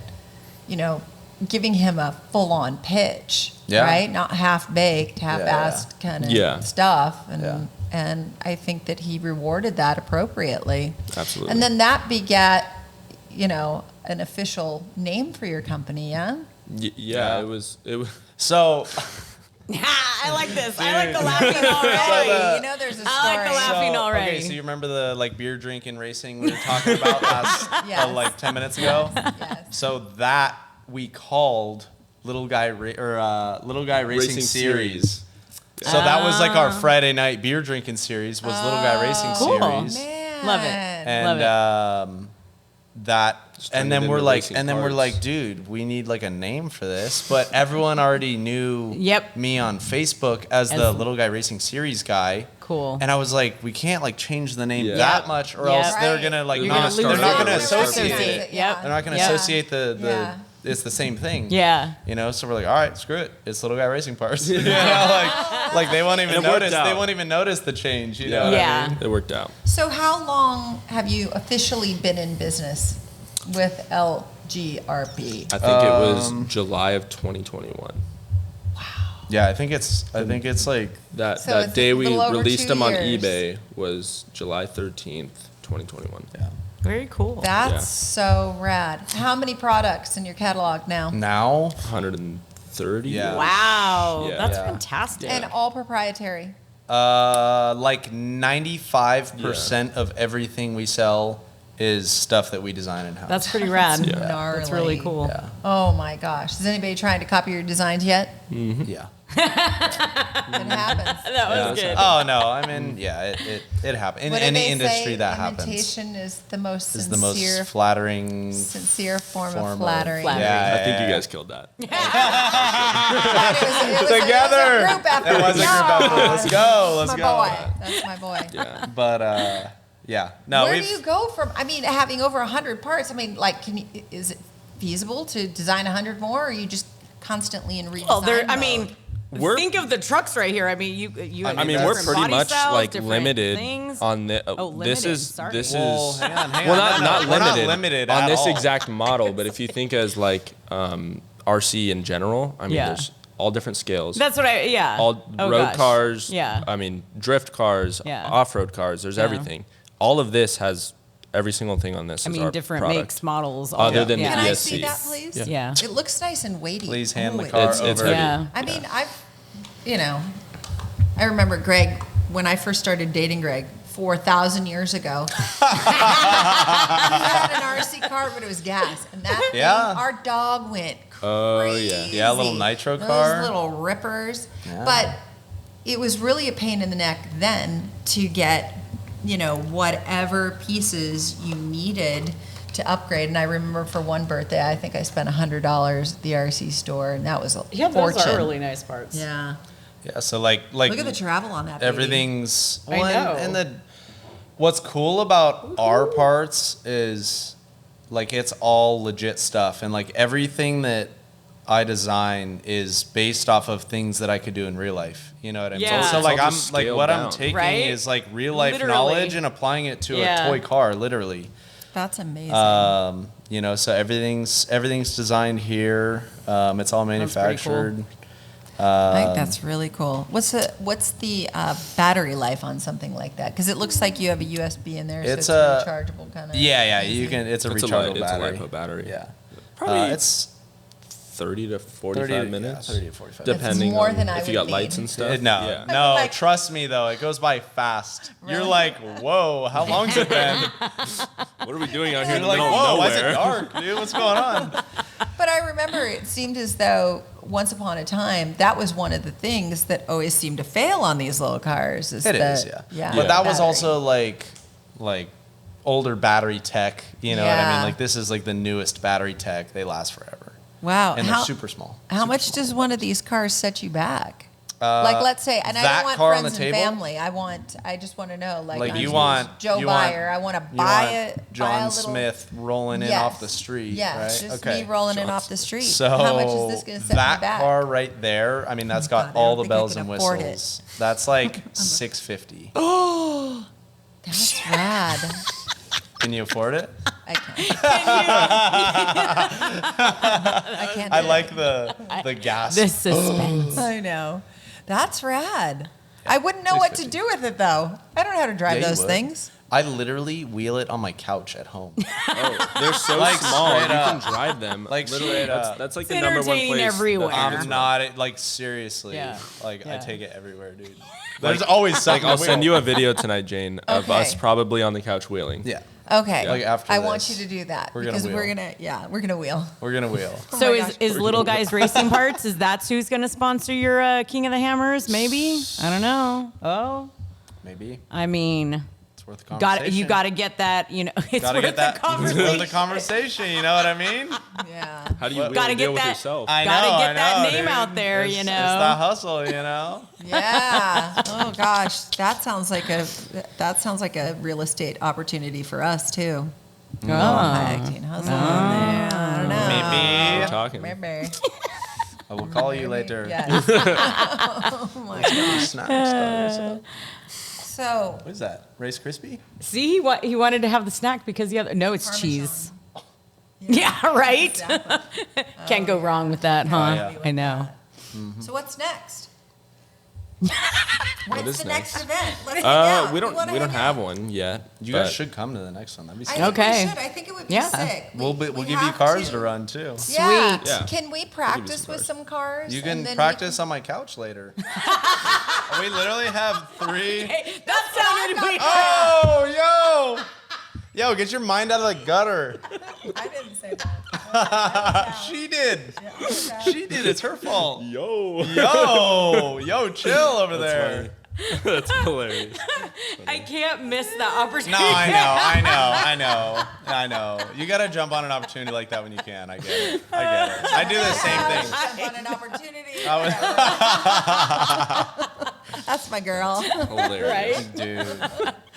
giving him a full on pitch, Yeah. right? Not half baked, half assed kind of Yeah. stuff. And, Yeah. and I think that he rewarded that appropriately. Absolutely. And then that begat, an official name for your company, yeah? Yeah, Yeah. it was. So, I like this. I like the laughing Hey, already. there's a story. I like the laughing already. Okay, so you remember the like beer drinking racing we were talking about last Yes. like 10 minutes ago? Yes. So that we called Little Guy Racing Series. So that was like our Friday night beer drinking series was Little Guy Racing Cool. Series. Man. Love it. And Just turned and it then into we're like, racing and then we're parts. like, dude, we need like a name for this. But everyone already knew Yep. me on Facebook as the As- Little Guy Racing Series guy. Cool. And I was like, we can't like change the name Yeah. that much, or Yep. else they're Right. gonna like You're not. gonna They're lose not it. gonna They're gonna associate associate it. it. Yep. They're not gonna Yeah. associate the. Yeah. It's the same thing. Yeah. You know, so we're like, all right, screw it. It's Little Guy Racing Parts. You know, like they won't even And it worked notice. out. They won't even notice the change. You know. What I Yeah. mean? It worked out. So how long have you officially been in business with LGRP? I think it was July of 2021. Yeah, I think it's like That So it's that day a we little over released 2 them on years. eBay was July 13th, 2021. yeah. Very cool. That's Yeah. so rad. How many products in your catalog now? Now 130. Yeah. Wow. Yeah. That's Yeah. fantastic. And all proprietary. like 95% of everything we sell is stuff that we design in house. That's pretty rad. Yeah. That's really Gnarly. cool. yeah. Oh my gosh. Is anybody trying to copy your designs yet? Yeah. It happens. That was good. Oh no, I mean, yeah, it happens in What did any they industry say? that happens. Imitation is the most Is the sincere, most flattering sincere form of form of flattery. flattery. Yeah, I think you guys killed that. It was Together. a group effort. It was a group effort. Let's go. Let's That's go. my boy. That's my boy. Yeah. But yeah, no, Where we've do you go from? I mean, having over 100 parts. I mean, like, is it feasible to design 100 more, or are you just constantly in redesign Well, I mode? mean, We're- think of the trucks right here. I mean, you. I mean, that's- we're different pretty body much styles, like different limited things. on the. Oh, this limited, is sorry. this Well, is hang on. well No, not we're limited, not limited on at this all. exact model, but if you think as like RC in general, I mean, Yeah. there's all different scales. That's what yeah. all Oh, road gosh. cars. Yeah. I mean, drift cars, Yeah. off-road cars. There's Yeah. everything. All of this has every single thing on this. I is mean, our different product. makes, models. Other all- than the yeah. Can I ESC. see that, please? Yeah. Yeah. It looks nice and weighty. Please hand the Holy- car It's over. heavy. Yeah. I mean, I remember Greg when I first started dating Greg 4,000 years ago. He had an RC car, but it was gas, and that Yeah. thing, our dog went crazy. Oh, yeah. Yeah, a little nitro car. Those little rippers. Yeah. But it was really a pain in the neck then to get, whatever pieces you needed to upgrade. And I remember for one birthday, I think I spent $100 at the RC store, and that was a Yeah, those fortune. are really nice parts. Yeah. Yeah, so like Look at the travel on that. baby. everything's I know. and what's cool about our parts is like it's all legit stuff, and like everything that I design is based off of things that I could do in real life. You know what I mean? Yeah. So like It's all I'm just like scaled what I'm down. taking Right? is like real life Literally. knowledge and applying it to Yeah. a toy car, literally. That's amazing. So everything's designed here. It's all That's pretty cool. manufactured. I think that's really cool. What's the battery life on something like that? Because it looks like you have a USB in there, It's so it's a- rechargeable kind of. Yeah, you can. It's a It's a rechargeable li- it's a battery. LiPo battery. Yeah, Probably it's 30 to 45 minutes. 30 to 45. That's Depending more on than I if you would got lights need. and stuff. No, Yeah. no, like- trust me though, it goes by fast. You're Really? like, whoa, how long's it been? What are we doing out here in You're the like, middle whoa, of why is it nowhere? dark, dude? What's going on? But I remember it seemed as though once upon a time that was one of the things that always seemed to fail on these little cars. It is, yeah. Yeah. But that was battery. also like older battery tech. You know what I Yeah. mean? Like this is like the newest battery tech. They last forever, Wow. and they're super small. How much does one of these cars set you back? Like, let's say, and I that don't want car on friends the and table? family. I just want to know, Like I'm you want Joe you Buyer. want- I want to you buy want it. John buy a little, Smith rolling in Yes. off the street, Yes, right? just me rolling in off the street. So How much is this going to set that me back? car right there, I mean, that's Oh, got God, I all don't the think I bells could and afford it. whistles. That's like $650. That's rad. Can you afford it? I can't. I can't. I do like the gas. This suspense. it. I know. That's rad. I wouldn't know what to do with it though. I don't know how to drive Yeah, you those would. things. I literally wheel it on my couch at home. Oh, they're so Like, small. You straight can up. drive them. Like, literally, straight that's, up. that's like It's the number one entertaining place. everywhere. I'm not like seriously. Yeah. Like I Yeah. take it everywhere, dude. There's always Like, something. I'll to send wheel. you a video tonight, Jane, of Okay. us probably on the couch wheeling. Yeah, Okay. Like, after I want this, you to do that we're gonna because we're wheel. gonna wheel. we're gonna wheel. Oh So my is, gosh. is Little Guys Racing Parts, is that who's going to sponsor your King of the Hammers? Maybe? I don't know. Oh, Maybe I mean, it's worth the conversation. You got to get that. You know, it's Gotta worth get that. the conversation. It's worth the conversation. You know what I mean? Yeah. How do you Gotta really get deal with that- yourself? I know. Gotta get I that know, name dude. out there, It's you know. that hustle, you know. Yeah. Oh gosh, that sounds like a real estate opportunity for us too. Oh. Acting hustle in there. I don't know. Maybe. We're talking. Maybe. I will call you later. Yes. Oh my gosh. Snaps. So What is that? Rice Krispie? See, he wanted to have the snack because the other. No, it's Parmesan. cheese. Yeah, right. Exactly. Can't go wrong with that, huh? yeah. I know. So what's next? What What's is the next next? event? Let's hang out. We don't wanna have hang out. one yet. You but guys should come to the next one. That'd be I sick. think Okay. we should. I think it would be Yeah. sick. We'll We give you have cars to run too. Yeah. Sweet. Yeah. Can we practice with some cars? You and can then we practice on my couch later. We literally have 3. That sounded weird. Oh, yo, get your mind out of the gutter. I didn't say that. She did. She did. It's her fault. Yo. Yo, chill over there. That's hilarious. I can't miss the opportunity. No, I know. You gotta jump on an opportunity like that when you can. I get it. I do the same thing. Jump on an opportunity. I That's my girl. Hilarious. Right? Dude.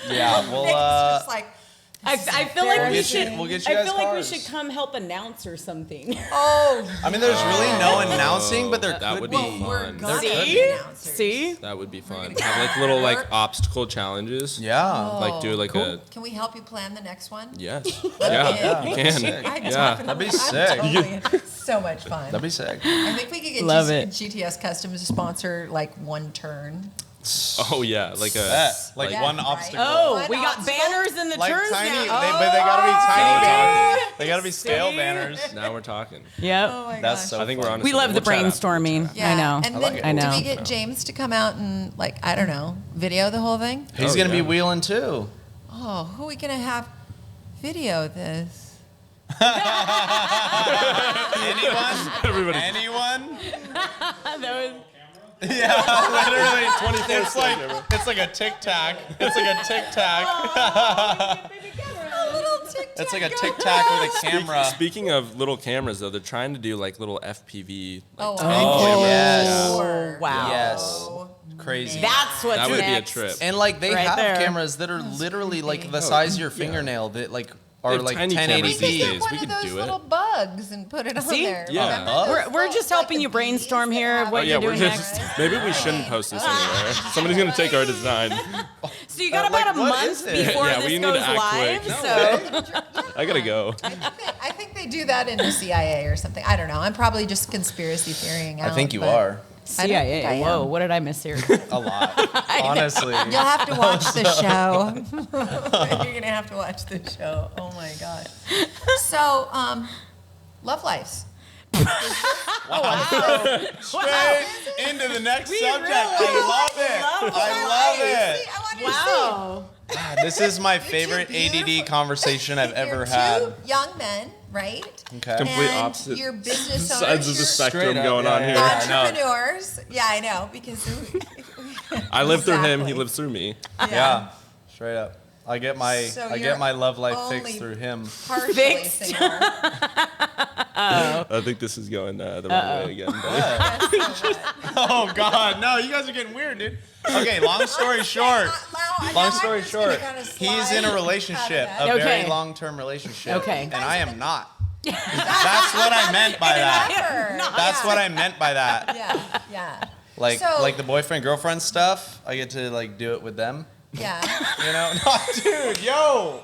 Yeah, well, It's just like, I feel like we should. we'll get you I guys feel like we cars. should come help announce or something. oh, I mean, there's really no announcing, but there that could would be. be we're fun. gonna See? be announcers. See? That would be fun. gonna Have like get little that like work. obstacle challenges. Yeah. Like do like a Can we help you plan the next one? yes. Yeah. Yeah, you I'm can. talking That'd be I'm sick. totally- so much fun. That'd be sick. I think we could get Love it. GTS Customs to sponsor like one turn. Oh yeah, like a That, like Yeah, one right. obstacle. Oh, One we got obstacle? banners in the Like turns tiny, now. but they gotta be tiny we're banners. talking. They gotta be scale See? banners. now we're talking. Yep. Oh my That's gosh. so I think we're fun. on. We love the brainstorming. Yeah. I know. And I then like it. I know. do we get James to come out and like, I don't know, video the whole thing? He's Oh, gonna be yeah. wheeling too. Oh, who are we gonna have video this? Anyone? Everybody. Anyone? That was- Yeah, literally. It's like a tic tac. It's like a tic tac. A little tic-tac. It's like a tic tac with a camera. Speaking of little cameras, though, they're trying to do like little FPV. Like, Oh, yes. sure. Wow. Yes. Crazy. That's what's That would be a next. trip. And like they Right have there. cameras that are literally like the size of your fingernail that like are have like tiny cameras We 1080p. could these get days. one We of could those do it. little bugs and put it on See? there. Yeah. Remember Bug? those We're little, just helping like, you the brainstorm bees here that of have what Oh it? yeah, you're we're doing just next. maybe we shouldn't post this anywhere. Somebody's gonna take our design. So you got like, about a what month is it? before Yeah, this we need goes to act live. quick. So I gotta go. I think they do that in the CIA or something. I don't know. I'm probably just conspiracy theoring out. I think you but are I don't think I CIA. am. Whoa, what did I miss here? a lot. Honestly. You'll have to watch the show. You're gonna have to watch the show. Oh my god. So, love lives. Straight into the next subject. really I love it. I love it. See, I want you to Wow. God, this is my favorite beautiful- ADD conversation I've ever You're had. two young men, right? Okay. Complete And opposite you're business owners. sides of the you're spectrum Straight up, going yeah, on yeah, here. yeah. I know. entrepreneurs. Yeah, I know because I live through him. He Exactly. lives through me. Yeah. Straight up. I get my So I you're get my love life only- fixed through him. partially Fixed. single. I think this is going the wrong way again. But Oh God, no! You guys are getting weird, dude. Okay, long story short. Long story short, he's in a relationship, a Okay. very long-term relationship, Okay. and I am not. That's what I meant by that. That's what I meant by that. Yeah, yeah. Like So- like the boyfriend girlfriend stuff. I get to like do it with them. Yeah. You know? No, dude, yo.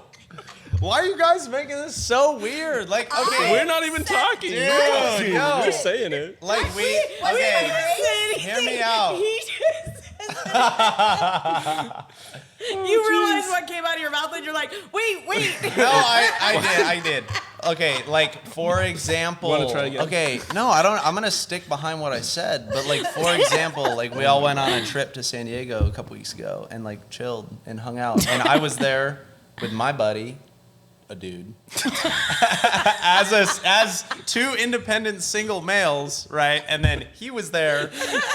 Why are you guys making this so weird? Like, okay, we're not even talking. Dude, We're talking. yo. We're saying it. like okay, hear me out. You realize what came out of your mouth and you're like, wait. No, I did. Okay, like for example. Wanna try again? Okay, no, I don't. I'm gonna stick behind what I said. But like for example, like we all went on a trip to San Diego a couple weeks ago and like chilled and hung out, and I was there with my buddy, a dude, as two independent single males, right? And then he was there,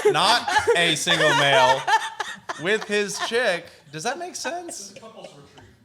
not a single male. with his chick. Does that make sense?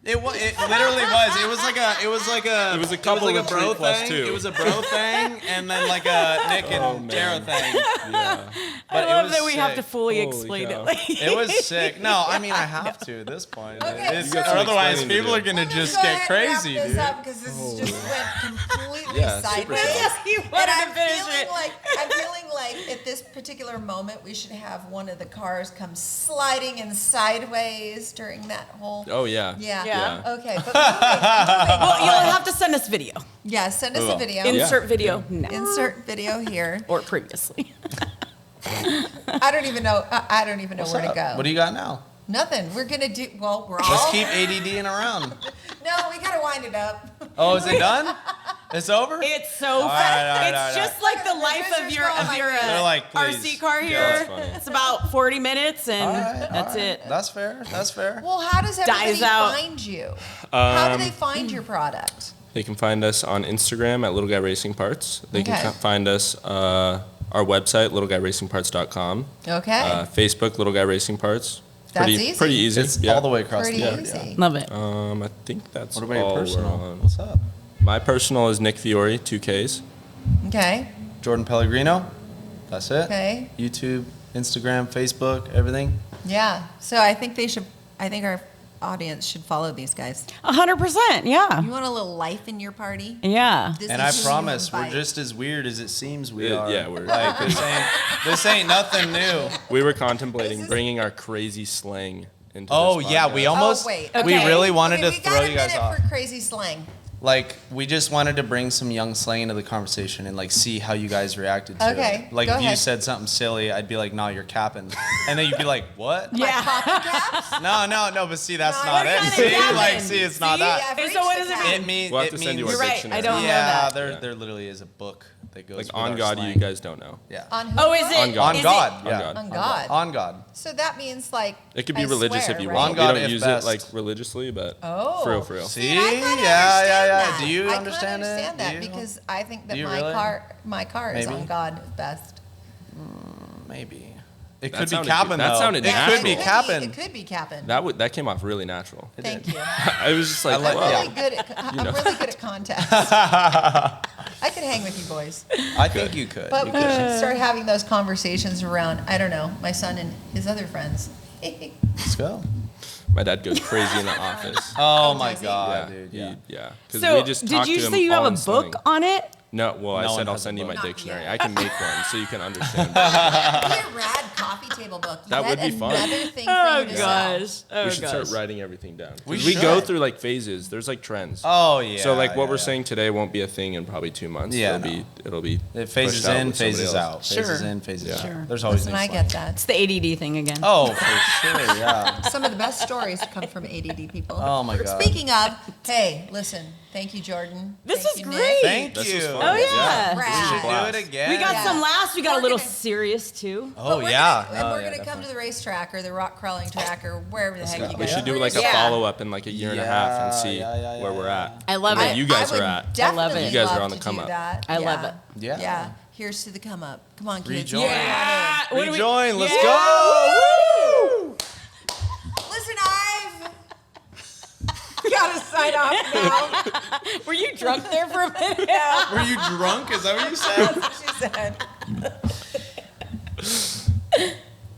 It literally was. It was like a couple bro retreat plus thing. two. It was a bro thing, and then like a Nick and Tara thing. Yeah. I But it love was that we have to sick. fully Holy explain cow. it. Like, It was sick. No, I mean I have to at this point. Okay, It's- You got some otherwise, explaining to people do. are gonna Let's just go get ahead and crazy, wrap this dude. up because this just went completely Yeah, super sideways. sideways. Yes, you And wanted I'm to finish feeling it. like at this particular moment we should have one of the cars come sliding in sideways during that whole. Oh yeah. Yeah. Yeah. Okay, but moving well, you'll have to send us video. yeah, send us We a will. video. Insert video now. Insert video here. Or previously. I don't even know. I don't even know What's where to up? go. What do you got now? Nothing. We're gonna do. Well, we're all. Let's keep ADDing around. No, we gotta wind it up. Oh, is it done? It's over? It's so right, fun. all right, It's all right. just like the life of Producers your go like this. They're like, please. RC car Yeah, here. that's funny. It's about 40 minutes and All right, that's all right. it. That's fair. That's fair. Well, how does everybody Dies out. find you? How do they find your product? They can find us on Instagram at Little Guy Racing Parts. They Okay. can find us our website littleguyracingparts.com. Okay. Facebook Little Guy Racing Parts. That's pretty, easy. Pretty easy. It's yeah. all the way across Pretty the board. easy. Love it. I think that's What about all your personal? we're on. What's up? My personal is Nick Fiori, 2 Ks. Okay. Jordan Pellegrino. That's it. Okay. YouTube, Instagram, Facebook, everything. Yeah. So I think our audience should follow these guys. 100%. Yeah. You want a little life in your party? Yeah. This And is I who you promise, we're invite. just as weird as it seems we Yeah, are. yeah, we're- like this ain't nothing new. We were contemplating This is- bringing our crazy slang into Oh this yeah, podcast. we almost wait. we Okay. really wanted Okay, to we throw got a you guys minute off. for crazy slang. Like we just wanted to bring some young slang into the conversation and like see how you guys reacted to Okay, it. Like go if you ahead. said something silly, I'd be like, "No, you're capping," and then you'd be like, "What?" Like Yeah. copycats? No. But see, that's No, not we're it. kinda See, capping. like, see, it's not See? that. Yeah, And so what does it mean? It means We'll have it to send means you our You're right. dictionary. I don't know yeah, that. there literally is a book that goes Like with on our God, slang. you guys don't know. Yeah. On who? Oh, is it? On God. is On God. it- Yeah. God. On God. On God. So that means like It could be I religious swear, if you right? want. On God we don't if use best. it like religiously, but Oh. for real. See? And I kinda Yeah, understand yeah. that. Do you I understand kinda it? understand that Do you? because I think that Do you my really? car is Maybe. on God best. Maybe. It That could be sounded capping good. That though. sounded It could be natural. capping. It could be capping. That came off really natural. Thank you. I was just like, I like- whoa. I'm yeah. really good at I'm know. really good at context. I could hang with you boys. I think you could. But You we could. should start having those conversations around, I don't know, my son and his other friends. Let's go. My dad goes crazy in the office. Oh my does he? God, yeah, dude. he- Yeah. yeah. 'Cause So, we just did talked you to him say you have all a in book slang. on it? No, well, I No said one I'll has a send you book. my Not dictionary. yet. I can make one so you can understand. Be a rad coffee table book. That Yet would be fun. Another thing for Oh you to sell. gosh. Oh we should gosh. start writing everything down. 'Cause We we go should. through like phases. There's like trends. Oh yeah. So like what yeah, we're yeah. saying today won't be a thing in probably 2 months. Yeah, it'll be It phases pushed out in, with somebody phases else. out. Sure. Phases in, phases out. Sure. There's always Listen, new I slang. get that. It's the ADD thing again. Oh, for sure. Yeah. Some of the best stories come from ADD people. Oh, my God. Speaking of, hey, listen, thank you, Jordan. This Thank is you, great. Nick. Thank This you. was fun. Oh, yeah. We Rad. should do it again. We got Yeah. some laughs. We got a We're little gonna- serious too. But Oh we're yeah. Gonna, and Oh, we're yeah, going to come definitely. to the racetrack or the rock crawling track or wherever the heck you go. go. We should do like a Yeah. follow up in like a year and a half and see Yeah, where we're at. I love Where it. you guys would are at. I love definitely it. You guys are love on the to come do up. that. I love it. Yeah. Yeah. Here's to the come up. Come on, kids. Rejoin. Yeah. What do we- Rejoin. Let's Yeah. go. Woo! Listen, I've got to sign off now. Were you drunk there for a minute? Were you drunk? Is that what you said? She said.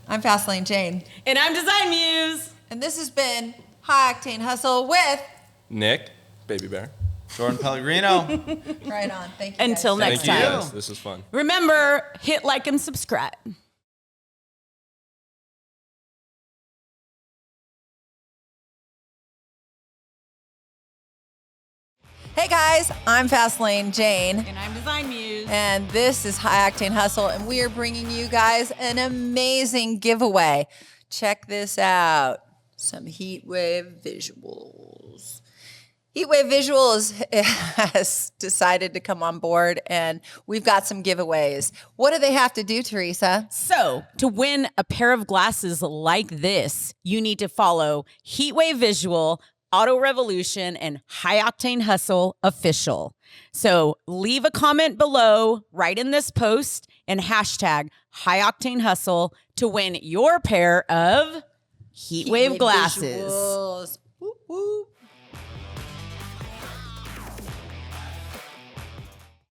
I'm Fastlane Jane, And I'm Design Muse. and this has been High Octane Hustle with Nick, Baby Bear. Jordan Pellegrino. Right On. Thank you. Until guys. next Thank you time. guys. This was fun. Remember, hit like and subscribe. Hey guys, I'm Fastlane Jane. And I'm Design Muse. And this is High Octane Hustle, and we are bringing you guys an amazing giveaway. Check this out. Some Heatwave visuals. Heatwave Visuals has decided to come on board, and we've got some giveaways. What do they have to do, Theresa? So, to win a pair of glasses like this, you need to follow Heatwave Visual, Auto Revolution, and High Octane Hustle Official. So, leave a comment below, right in this post, and hashtag High Octane Hustle to win your pair of heat wave glasses. Visuals.